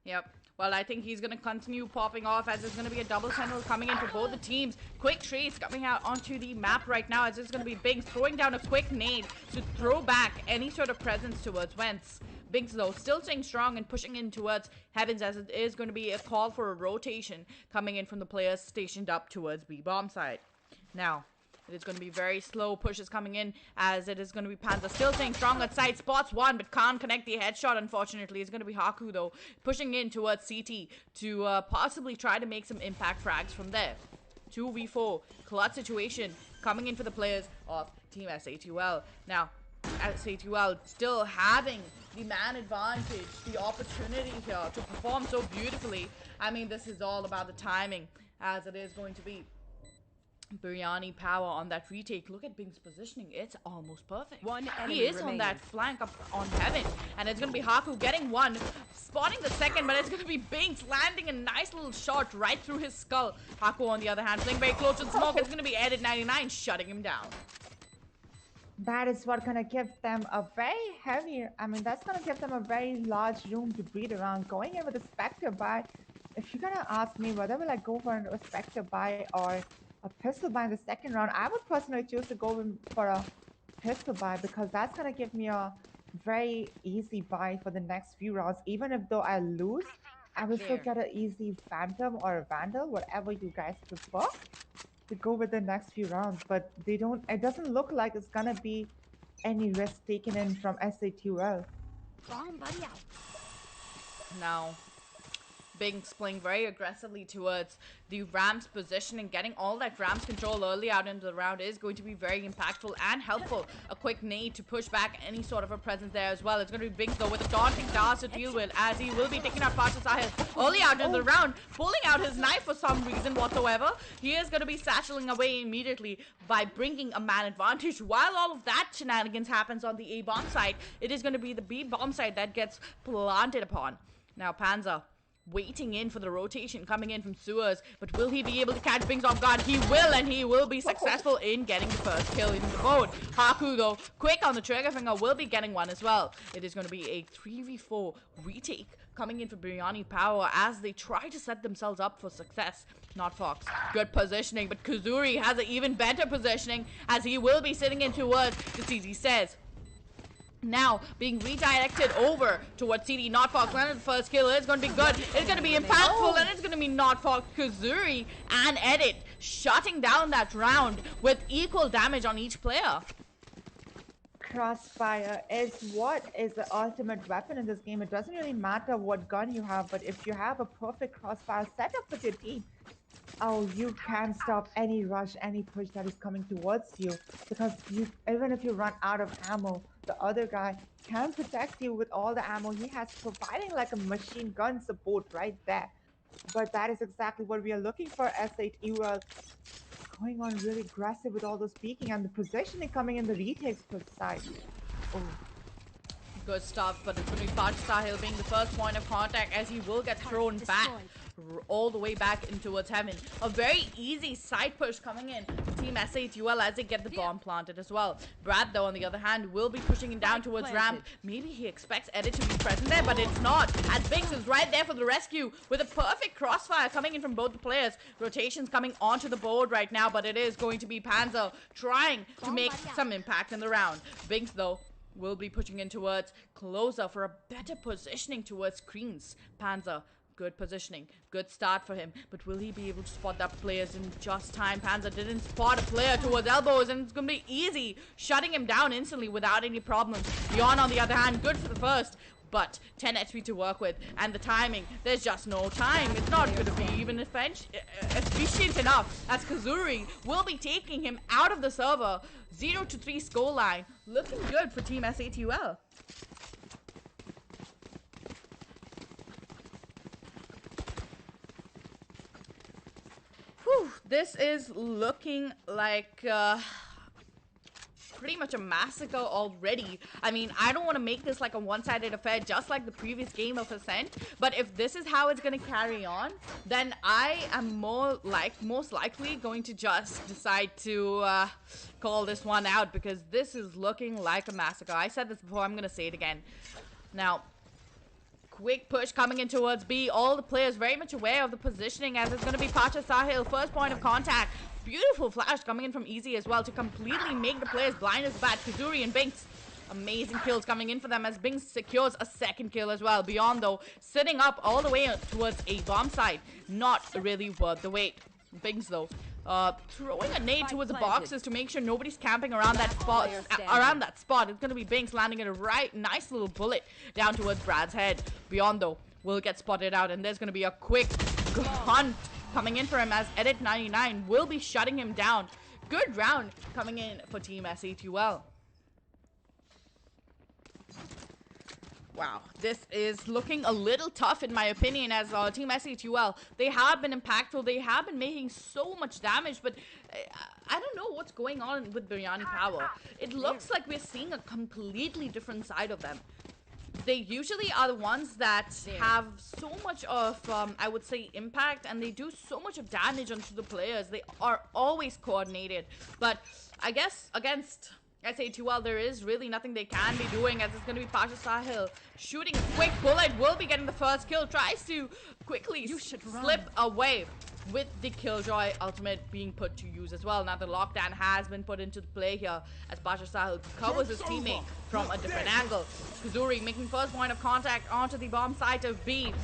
S3: Yep. Well, I think he's going to continue popping off as there's going to be a double sentinel coming in for both the teams. Quick trace coming out onto the map right now as it's going to be Binks throwing down a quick nade to throw back any sort of presence towards Wentz. Binks, though, still staying strong and pushing in towards Heavens as it is going to be a call for a rotation coming in from the players stationed up towards B-bomb side. Now, it is going to be very slow pushes coming in as it is going to be Panzer still staying strong at side. Spots one but can't connect the headshot, unfortunately. It's going to be Haku, though, pushing in towards CT to possibly try to make some impact frags from there. 2v4 clutch situation coming in for the players of Team S8UL. Now, S8UL still having the man advantage, the opportunity here to perform so beautifully. I mean, this is all about the timing as it is going to be Biryani power on that retake. Look at Bing's positioning. It's almost perfect.
S5: One enemy
S3: He is
S5: remaining.
S3: on that flank up on Heaven. And it's going to be Haku getting one, spotting the second, but it's going to be Binks landing a nice little shot right through his skull. Haku, on the other hand, playing very close to the smoke. It's going to be Edit 99 shutting him down.
S2: That is what gonna give them a very heavy, I mean, that's gonna give them a very large room to breathe around. Going in with a Spectre buy, if you're gonna ask me whether will I go for a Spectre buy or a pistol buy in the second round, I would personally choose to go in for a pistol buy because that's gonna give me a very easy buy for the next few rounds. Even if though I lose, I will still
S3: There.
S2: get an easy Phantom or a Vandal, whatever you guys prefer, to go with the next few rounds, but they don't, it doesn't look like it's gonna be any risk taken in from S8UL.
S5: Bomb buddy out.
S3: Now, Binks playing very aggressively towards the Rams position and getting all that Rams control early out into the round is going to be very impactful and helpful. A quick nade to push back any sort of a presence there as well. It's going to be Binks, though, with a daunting task to deal with as he will be taking out Pasha Sahil early out into the round, pulling out his knife for some reason whatsoever. He is going to be satcheling away immediately by bringing a man advantage. While all of that shenanigans happens on the A-bomb side, it is going to be the B-bomb side that gets planted upon. Now, Panzer waiting in for the rotation coming in from Sewers, but will he be able to catch Binks off guard? He will, and he will be successful in getting the first kill in the boat. Haku, though, quick on the trigger finger, will be getting one as well. It is going to be a 3v4 retake coming in for Biryani Power as they try to set themselves up for success. Not Fox. Good positioning, but Kazuri has an even better positioning as he will be sitting in towards the CZ says. Now being redirected over towards CD. Not Fox landed the first kill. It's going to be good. It's going to be impactful, and it's going to be Not Fox, Kazuri, and Edit shutting down that round with equal damage on each player.
S2: Crossfire is what is the ultimate weapon in this game. It doesn't really matter what gun you have, but if you have a perfect crossfire setup with your team, oh, you can stop any rush, any push that is coming towards you, because you, even if you run out of ammo, the other guy can protect you with all the ammo he has, providing like a machine gun support right there. But that is exactly what we are looking for. S8UL going on really aggressive with all those peeking and the positioning coming in the retakes per side. Oh.
S3: Good stuff, but it's going to be Pasha Sahil being the first point of contact as he will get thrown back all the way back in towards Heaven. A very easy side push coming in for Team S8UL as they get the bomb planted as well. Brad, though, on the other hand, will be pushing him down towards ramp. Maybe he expects Edit to be present there, but it's not. As Binks is right there for the rescue with a perfect crossfire coming in from both the players. Rotations coming onto the board right now, but it is going to be Panzer trying to make some impact in the round. Binks, though, will be pushing in towards Closer for a better positioning towards screens. Panzer, good positioning, good start for him, but will he be able to spot that players in just time? Panzer didn't spot a player towards elbows, and it's gonna be easy shutting him down instantly without any problems. Beyond, on the other hand, good for the first, but 10 HP to work with, and the timing, there's just no time. It's not going to be even efficient enough, as Kazuri will be taking him out of the server. 0-3 scoreline, looking good for Team S8UL. Whew, this is looking like pretty much a massacre already. I mean, I don't want to make this like a one-sided affair just like the previous game of Ascent, but if this is how it's going to carry on, then I am most likely going to just decide to call this one out, because this is looking like a massacre. I said this before, I'm going to say it again. Now, quick push coming in towards B. All the players very much aware of the positioning, as it's going to be Pacha Sahil. First point of contact. Beautiful flash coming in from Easy as well to completely make the players blind as bat. Kazuri and Binks. Amazing kills coming in for them as Binks secures a second kill as well. Beyond, though, sitting up all the way towards A bomb side. Not really worth the wait. Binks, though, throwing a nade towards the boxes to make sure nobody's camping around that spot. It's going to be Binks landing at a nice little bullet down towards Brad's head. Beyond, though, will get spotted out, and there's going to be a quick hunt coming in for him as Edit 99 will be shutting him down. Good round coming in for Team S8UL. Wow, this is looking a little tough in my opinion, as Team S8UL, they have been impactful, they have been making so much damage, but I don't know what's going on with Biryani Power. It looks like we're seeing a completely different side of them. They usually are the ones that have so much of, I would say, impact, and they do so much of damage onto the players. They are always coordinated, but I guess against S8UL, there is really nothing they can be doing, as it's going to be Pasha Sahil shooting a quick bullet, will be getting the first kill, tries to quickly slip away with the Killjoy ultimate being put to use as well. Now the lockdown has been put into play here as Pasha Sahil covers his teammate from a different angle. Kazuri making first point of contact onto the bomb site of B.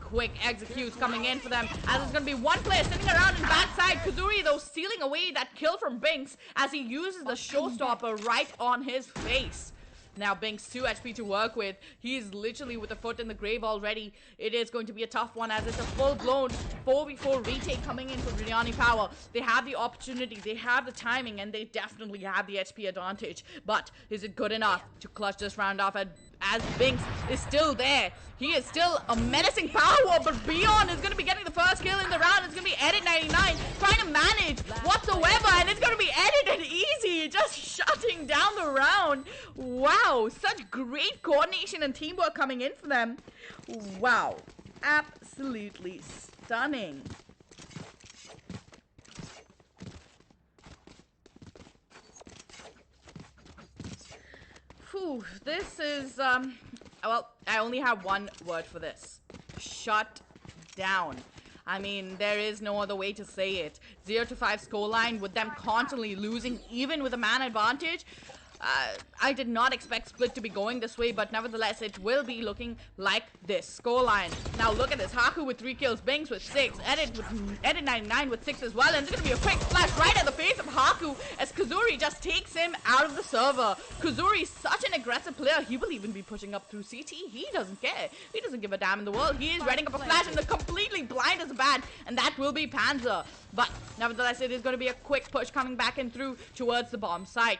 S3: Quick executes coming in for them, as it's going to be one player sitting around in backside. Kazuri, though, stealing away that kill from Binks as he uses the showstopper right on his face. Now Binks 2 HP to work with. He's literally with a foot in the grave already. It is going to be a tough one, as it's a full-blown 4v4 retake coming in for Biryani Power. They have the opportunity, they have the timing, and they definitely have the HP advantage. But is it good enough to clutch this round off as Binks is still there? He is still a menacing power, but Beyond is going to be getting the first kill in the round. It's going to be Edit 99 trying to manage whatsoever, and it's going to be Edit and Easy just shutting down the round. Wow, such great coordination and teamwork coming in for them. Wow, absolutely stunning. Whew, this is, well, I only have one word for this. Shut down. I mean, there is no other way to say it. 0-5 scoreline with them constantly losing, even with a man advantage. I did not expect Split to be going this way, but nevertheless, it will be looking like this scoreline. Now look at this. Haku with 3 kills, Binks with 6, Edit 99 with 6 as well, and there's going to be a quick splash right at the face of Haku as Kazuri just takes him out of the server. Kazuri is such an aggressive player, he will even be pushing up through CT. He doesn't care. He doesn't give a damn in the world. He is readying up a flash and they're completely blind as a bat, and that will be Panzer. But nevertheless, it is going to be a quick push coming back and through towards the bomb site.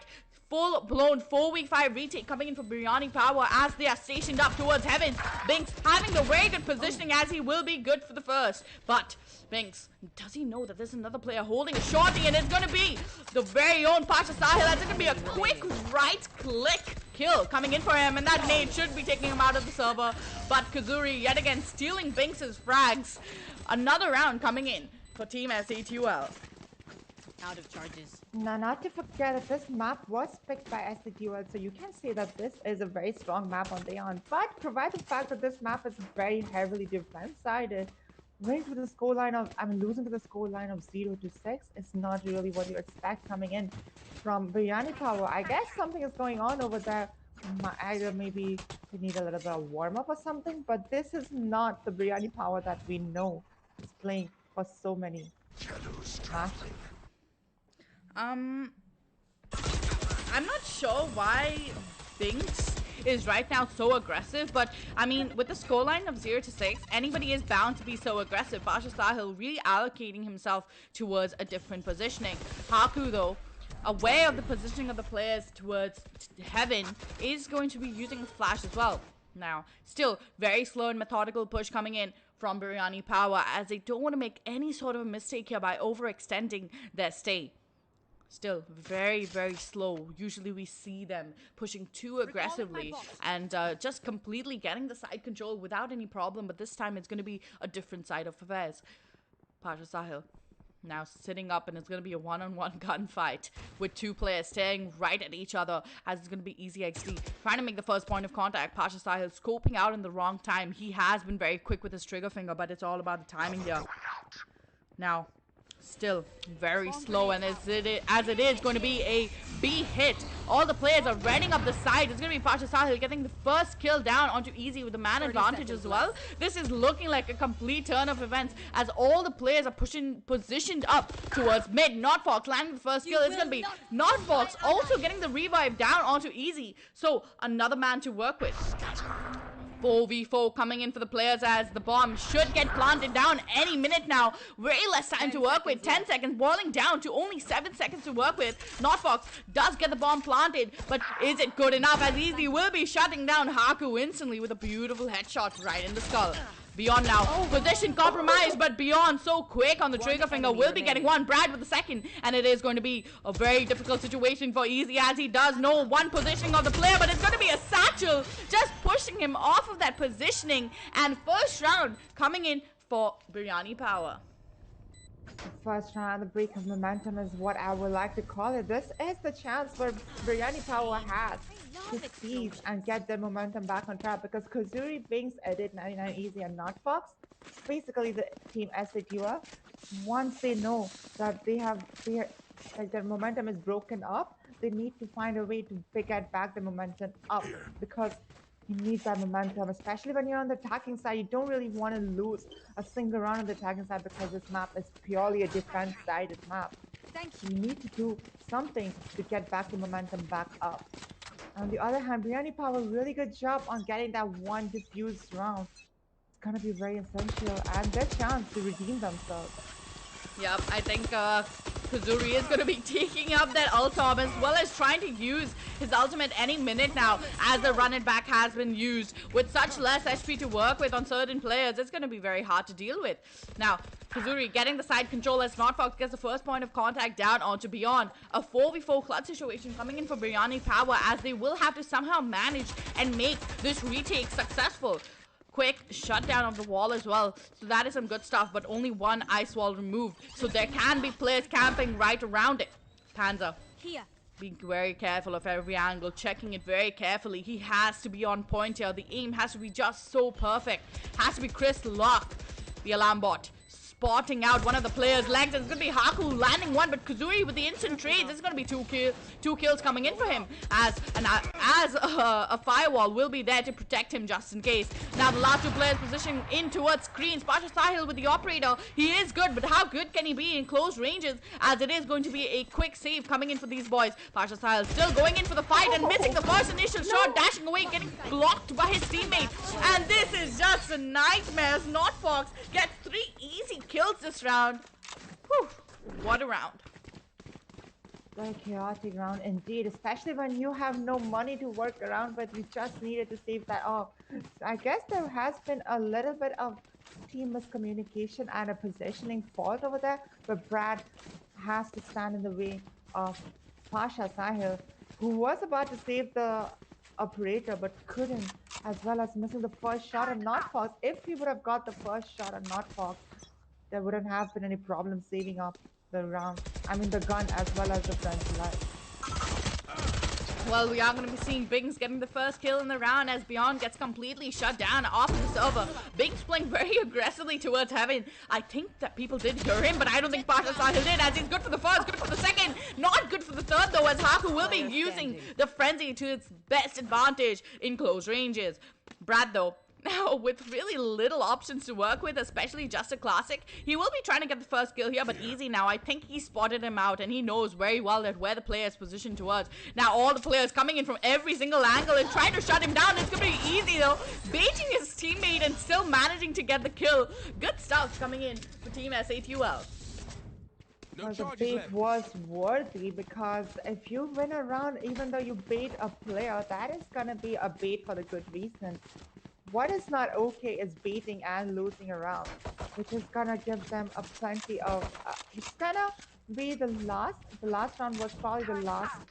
S3: Full-blown 4v5 retake coming in for Biryani Power as they are stationed up towards Heaven. Binks having the very good positioning, as he will be good for the first. But Binks, does he know that there's another player holding a shorty, and it's going to be the very own Pasha Sahil. That's going to be a quick right-click kill coming in for him, and that nade should be taking him out of the server. But Kazuri yet again stealing Binks' frags. Another round coming in for Team S8UL.
S4: Out of charges.
S2: Now, not to forget that this map was picked by S8UL, so you can say that this is a very strong map on Dayon. But provided the fact that this map is very heavily defense-sided, losing to the scoreline of 0-6 is not really what you expect coming in from Biryani Power. I guess something is going on over there. Either maybe they need a little bit of warm-up or something, but this is not the Biryani Power that we know is playing for so many matches.
S3: I'm not sure why Binks is right now so aggressive, but I mean, with the scoreline of 0-6, anybody is bound to be so aggressive. Pasha Sahil really allocating himself towards a different positioning. Haku, though, aware of the positioning of the players towards Heaven, is going to be using a flash as well. Now, still very slow and methodical push coming in from Biryani Power, as they don't want to make any sort of a mistake here by overextending their stay. Still very, very slow. Usually we see them pushing too aggressively and just completely getting the side control without any problem. But this time it's going to be a different side of affairs. Pasha Sahil now sitting up, and it's going to be a one-on-one gunfight with two players staring right at each other, as it's going to be Easy XD trying to make the first point of contact. Pasha Sahil scoping out in the wrong time. He has been very quick with his trigger finger, but it's all about the timing here. Now still very slow, and as it is going to be a B hit. All the players are running up the side. It's going to be Pasha Sahil getting the first kill down onto Easy with the man advantage as well. This is looking like a complete turn of events as all the players are positioned up towards mid. Notfox landing the first kill. It's going to be Notfox also getting the revive down onto Easy. So another man to work with. 4v4 coming in for the players as the bomb should get planted down any minute now. Way less time to work with. 10 seconds boiling down to only 7 seconds to work with. Notfox does get the bomb planted, but is it good enough as Easy will be shutting down Haku instantly with a beautiful headshot right in the skull. Beyond now, position compromised, but Beyond so quick on the trigger finger will be getting one. Brad with the second, and it is going to be a very difficult situation for Easy as he does know one positioning of the player, but it's going to be a satchel just pushing him off of that positioning, and first round coming in for Biryani Power.
S2: The first round, the break of momentum is what I would like to call it. This is the chance where Biryani Power has to seize and get their momentum back on track, because Kazuri, Binks, Edit, 99 Easy, and Notfox, basically the team S8UL, once they know that like their momentum is broken up, they need to find a way to get back the momentum up, because you need that momentum, especially when you're on the attacking side. You don't really want to lose a single round on the attacking side because this map is purely a defense-sided map. You need to do something to get back the momentum back up. On the other hand, Biryani Power, really good job on getting that one diffused round. It's gonna be very essential and their chance to redeem themselves.
S3: Yep, I think Kazuri is going to be taking up that ultimate as well as trying to use his ultimate any minute now, as the run it back has been used. With such less HP to work with on certain players, it's going to be very hard to deal with. Now, Kazuri getting the side control as Notfox gets the first point of contact down onto Beyond. A 4v4 clutch situation coming in for Biryani Power, as they will have to somehow manage and make this retake successful. Quick shutdown of the wall as well, so that is some good stuff, but only one ice wall removed, so there can be players camping right around it. Panzer being very careful of every angle, checking it very carefully. He has to be on point here. The aim has to be just so perfect, has to be Chris Lock. The alarm bot spotting out one of the players' legs. It's going to be Haku landing one, but Kazuri with the instant trades. It's going to be two kills coming in for him, as a firewall will be there to protect him just in case. Now the last two players positioning in towards screens. Pasha Sahil with the operator. He is good, but how good can he be in close ranges, as it is going to be a quick save coming in for these boys. Pasha Sahil still going in for the fight and missing the first initial shot, dashing away, getting blocked by his teammate. And this is just a nightmare as Notfox gets 3 easy kills this round. Whew, what a round.
S2: Very chaotic round indeed, especially when you have no money to work around, but you just needed to save that off. So I guess there has been a little bit of team miscommunication and a positioning fault over there, but Brad has to stand in the way of Pasha Sahil, who was about to save the operator but couldn't, as well as missing the first shot on Notfox. If he would have got the first shot on Notfox, there wouldn't have been any problem saving up the round. I mean the gun as well as the friend's life.
S3: Well, we are going to be seeing Bings getting the first kill in the round as Beyond gets completely shut down off the server. Bings playing very aggressively towards heaven. I think that people did hear him, but I don't think Pasha Sahil did, as he's good for the first, good for the second. Not good for the third though, as Haku will be using the frenzy to its best advantage in close ranges. Brad though, now, with really little options to work with, especially just a classic, he will be trying to get the first kill here, but Easy now, I think he spotted him out, and he knows very well that where the player is positioned towards. Now, all the players coming in from every single angle and trying to shut him down. It's going to be Easy, though, baiting his teammate and still managing to get the kill. Good stuff coming in for Team S8UL.
S2: Well, the bait was worthy, because if you win a round, even though you bait a player, that is going to be a bait for the good reason. What is not okay is baiting and losing a round, which is gonna give them a plenty of, it's gonna be the last round was probably the last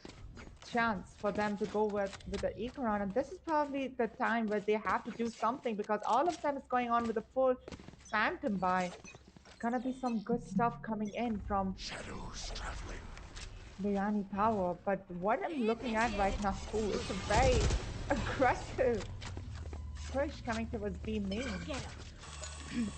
S2: chance for them to go with the eco round, and this is probably the time where they have to do something because all of them is going on with a full phantom buy. Gonna be some good stuff coming in from Biryani Power, but what I'm looking at right now, ooh, it's a very aggressive push coming towards B main.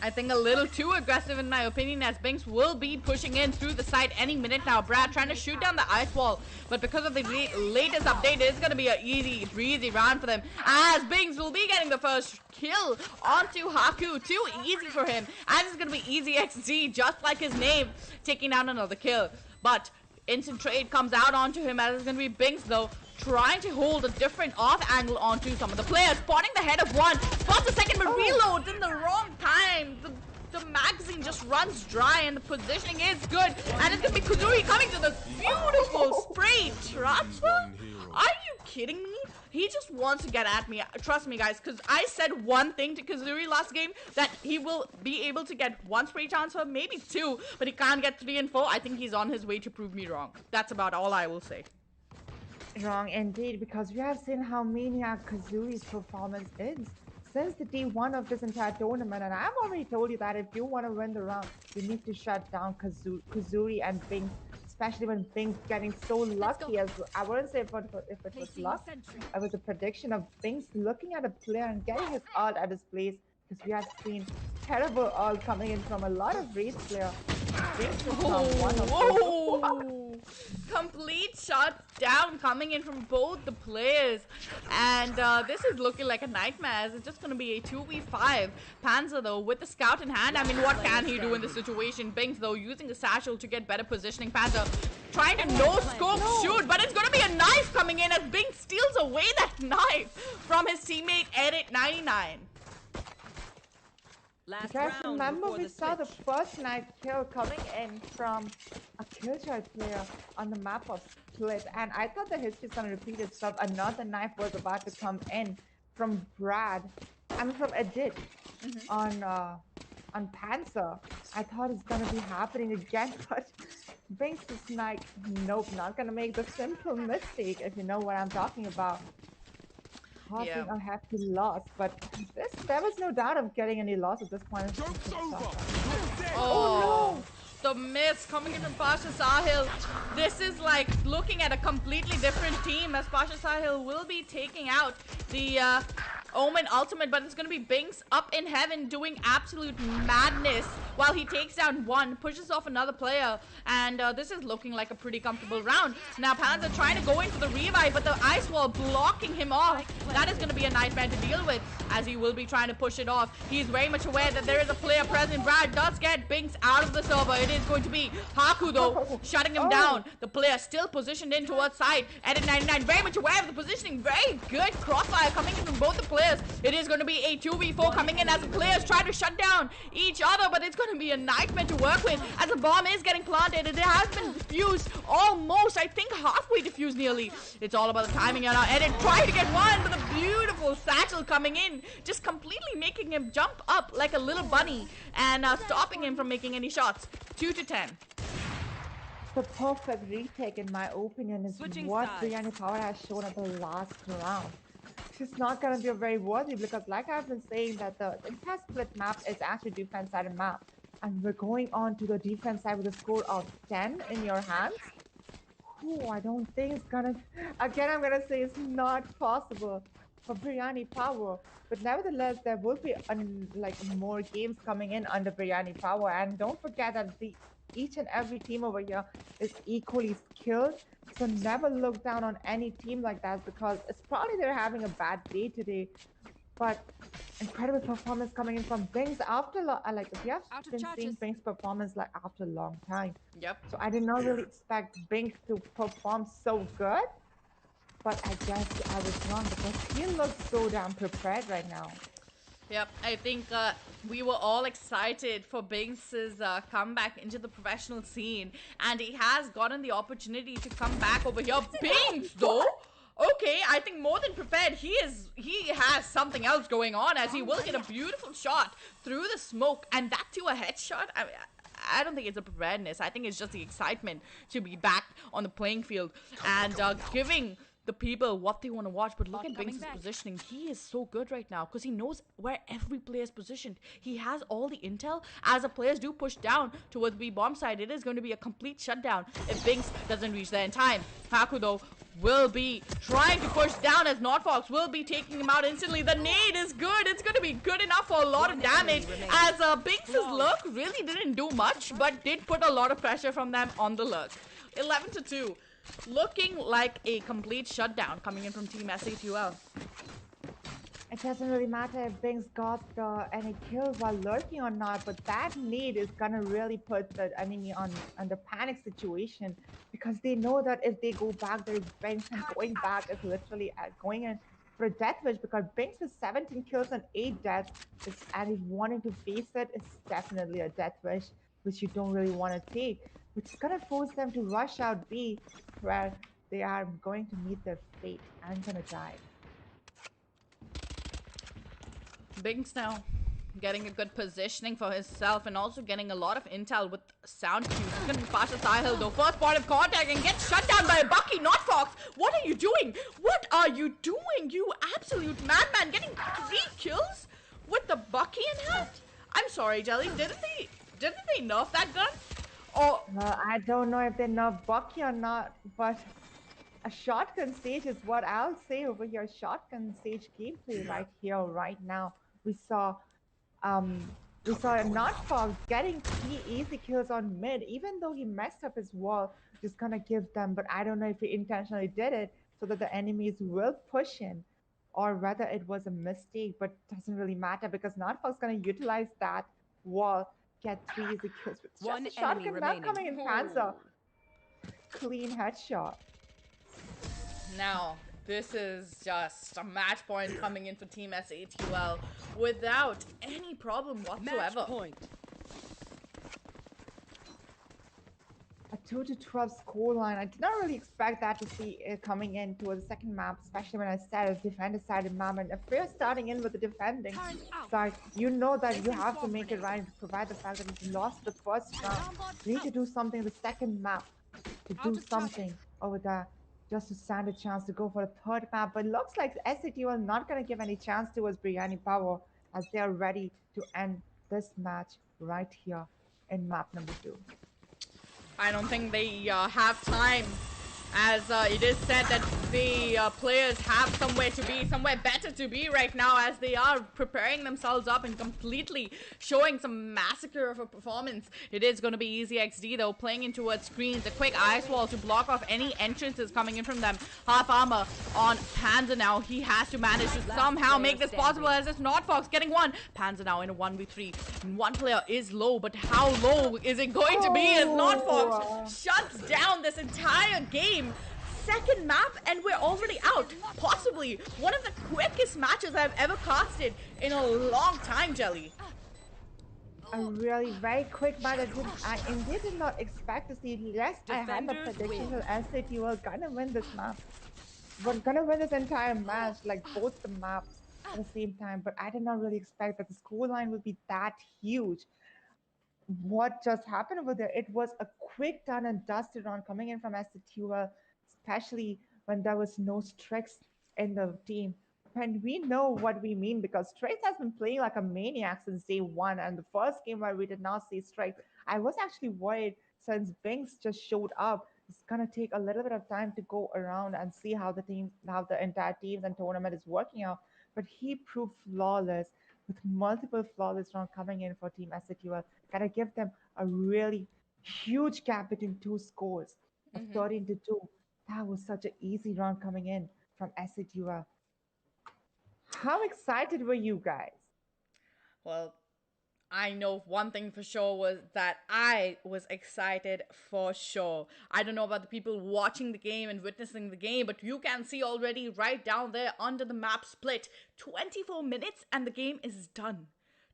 S3: I think a little too aggressive in my opinion, as Binks will be pushing in through the side any minute now. Brad trying to shoot down the ice wall, but because of the latest update, it's going to be an easy breezy round for them, as Binks will be getting the first kill onto Haku. Too easy for him, and it's going to be easy XG, just like his name, taking down another kill. But instant trade comes out onto him, as it's going to be Binks though trying to hold a different off angle onto some of the players, spotting the head of one, spots the second, but reloads in the wrong time. The magazine just runs dry, and the positioning is good, and it's gonna be Kuzuri coming to the beautiful spray transfer. Are you kidding me? He just wants to get at me. Trust me, guys, because I said one thing to Kuzuri last game, that he will be able to get one spray transfer, maybe two, but he can't get 3 and 4. I think he's on his way to prove me wrong. That's about all I will say.
S2: Wrong indeed, because we have seen how maniac Kazuri's performance is since the D1 of this entire tournament, and I've already told you that if you want to win the round, you need to shut down Kazuri and Binks, especially when Binks getting so lucky. As I wouldn't say if it was luck, it was a prediction of Binks looking at a player and getting his ult at his place, because we have seen terrible ult coming in from a lot of race players.
S3: Whoa. Complete shot down coming in from both the players, and this is looking like a nightmare, as it's just going to be a 2v5. Panzer though with the scout in hand, I mean, what can he do in this situation? Binks though using the satchel to get better positioning. Panzer trying to no scope shoot, but it's going to be a knife coming in, as Binks steals away that knife from his teammate Edit99.
S2: Guys, remember we saw the first knife kill coming in from a Killjoy player on the map of Split, and I thought the history is gonna repeat itself. Another knife was about to come in from Brad, I mean from Edit on Panzer. I thought it's gonna be happening again, but Binks is like, nope, not gonna make the simple mistake, if you know what I'm talking about. Causing a hefty loss, but there was no doubt of getting any loss at this point.
S3: Oh no! The miss coming in from Pasha Sahil. This is like looking at a completely different team, as Pasha Sahil will be taking out the Omen ultimate, but it's going to be Binks up in heaven doing absolute madness while he takes down one, pushes off another player, and this is looking like a pretty comfortable round. Now Panzer trying to go in for the revive, but the ice wall blocking him off. That is going to be a nightmare to deal with, as he will be trying to push it off. He's very much aware that there is a player present. Brad does get Binks out of the server. It is going to be Haku though, shutting him down. The player still positioned in towards side. Edit99 very much aware of the positioning. Very good crossfire coming in from both the players. It is going to be a 2v4 coming in, as the players try to shut down each other, but it's going to be a nightmare to work with, as the bomb is getting planted. It has been defused almost, I think halfway defused nearly. It's all about the timing, and Edit trying to get one, but a beautiful satchel coming in, just completely making him jump up like a little bunny, and stopping him from making any shots. 2-10.
S2: The perfect retake, in my opinion, is what Biryani Power has shown at the last round. It's not going to be very worthy, because like I've been saying, that the entire Split map is actually defense side map, and we're going on to the defense side with a score of 10 in your hands. Ooh, I don't think it's gonna, again I'm gonna say it's not possible for Biryani Power, but nevertheless there will be like more games coming in under Biryani Power, and don't forget that each and every team over here is equally skilled, so never look down on any team like that, because it's probably they're having a bad day today. But incredible performance coming in from Binks after like we have been seeing Binks performance like after a long time.
S3: Yep.
S2: So I did not really expect Binks to perform so good, but I guess I was wrong, because he looks so damn prepared right now.
S3: Yep, I think we were all excited for Binks' comeback into the professional scene, and he has gotten the opportunity to come back over here. Binks, though? Okay, I think more than prepared. He has something else going on, as he will get a beautiful shot through the smoke, and that too a headshot. I mean, I don't think it's a preparedness. I think it's just the excitement to be back on the playing field and giving the people what they want to watch. But look at Binks' positioning. He is so good right now because he knows where every player is positioned. He has all the intel. As the players do push down towards B bomb side, it is going to be a complete shutdown if Binks doesn't reach there in time. Haku, though, will be trying to push down as Notfox will be taking him out instantly. The nade is good. It's going to be good enough for a lot of damage as Binks' look really didn't do much but did put a lot of pressure from them on the look. 11-2. Looking like a complete shutdown coming in from Team S8UL.
S2: It doesn't really matter if Bings got any kills while lurking or not, but that nade is gonna really put the enemy on under panic situation because they know that if they go back, there's Bings, and going back is literally going in for a death wish because Bings has 17 kills and 8 deaths, and if wanting to face it, it's definitely a death wish, which you don't really want to take, which is gonna force them to rush out B, where they are going to meet their fate and gonna die.
S3: Binks now getting a good positioning for himself and also getting a lot of intel with sound cues. He's gonna be past the Sahil though. First point of contact and gets shut down by a Bucky, not Fox. What are you doing? What are you doing? You absolute madman, getting 3 kills with the Bucky in hand? I'm sorry, Jelly. Didn't they nerf that gun? Or
S2: I don't know if they nerf Bucky or not, but a shotgun stage is what I'll say over here. Shotgun stage gameplay right here, right now. We saw Notfox getting 3 easy kills on mid, even though he messed up his wall, just gonna give them, but I don't know if he intentionally did it so that the enemies will push in, or whether it was a mistake, but doesn't really matter because Notfox gonna utilize that wall, get 3 easy kills with just
S4: One
S2: a
S4: enemy
S2: shotgun not
S4: remaining.
S2: coming in Panzer. Clean headshot.
S3: now, this is just a match point coming in for Team S8UL without any problem whatsoever.
S4: Match point.
S2: A 2-12 scoreline. I did not really expect that to see it coming in towards the second map, especially when I said it's defender-sided map. And if we're starting in with the defending side, you know that you have to make it right to provide the fact that you lost the first round. You need to do something in the second map to do something over there just to stand a chance to go for the third map. But it looks like S8UL are not going to give any chance towards Biryani Power as they are ready to end this match right here in map number 2.
S3: I don't think they have time, as it is said that the players have somewhere to be, somewhere better to be right now, as they are preparing themselves up and completely showing some massacre of a performance. It is going to be Easy XD though, playing in towards screens, a quick ice wall to block off any entrances coming in from them. Half armor on Panzer now. He has to manage to somehow make this possible, as it's Notfox getting one. Panzer now in a 1v3. One player is low, but how low is it going to be as Notfox shuts down this entire game? Second map and we're already out. Possibly one of the quickest matches I've ever casted in a long time, Jelly.
S2: A really very quick match. I indeed did not expect to see less. I had the prediction that S8UL gonna win this map. But gonna win this entire match, like both the maps at the same time. But I did not really expect that the scoreline would be that huge. What just happened over there? It was a quick done and dusted round coming in from S8UL, especially when there was no Strix in the team. And we know what we mean because Strix has been playing like a maniac since day one. And the first game where we did not see Strix, I was actually worried since Binks just showed up. It's gonna take a little bit of time to go around and see how the entire teams and tournament is working out. But he proved flawless with multiple flawless rounds coming in for Team S8UL. Gotta give them a really huge gap between 2 scores of 13-2. That was such an easy round coming in from S8UL. How excited were you guys?
S3: Well, I know one thing for sure was that I was excited for sure. I don't know about the people watching the game and witnessing the game, but you can see already right down there under the map split. 24 minutes and the game is done.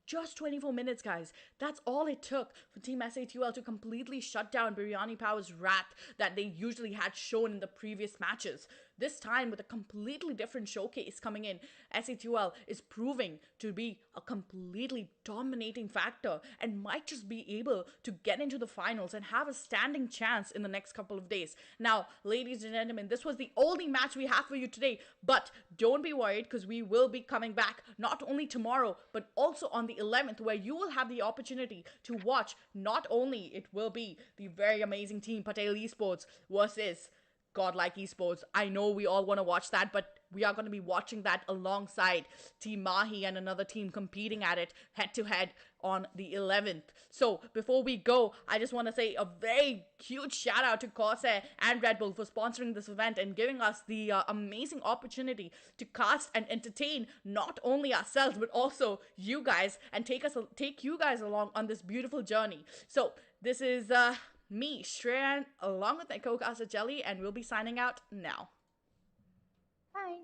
S3: Just 24 minutes, guys. That's all it took for Team S8UL to completely shut down Biryani Power's wrath that they usually had shown in the previous matches. this time with a completely different showcase coming in, S8UL is proving to be a completely dominating factor and might just be able to get into the finals and have a standing chance in the next couple of days. Now, ladies and gentlemen, this was the only match we have for you today, but don't be worried because we will be coming back not only tomorrow but also on the 11th, where you will have the opportunity to watch. Not only it will be the very amazing team Patel Esports versus Godlike Esports. I know we all want to watch that, but we are going to be watching that alongside Team Mahi and another team competing at it head to head on the 11th. So before we go, I just want to say a very huge shout out to Corsair and Red Bull for sponsoring this event and giving us the amazing opportunity to cast and entertain not only ourselves but also you guys and take you guys along on this beautiful journey. So this is me, Shreyan, along with my co-caster Jelly, and we'll be signing out now.
S2: Bye.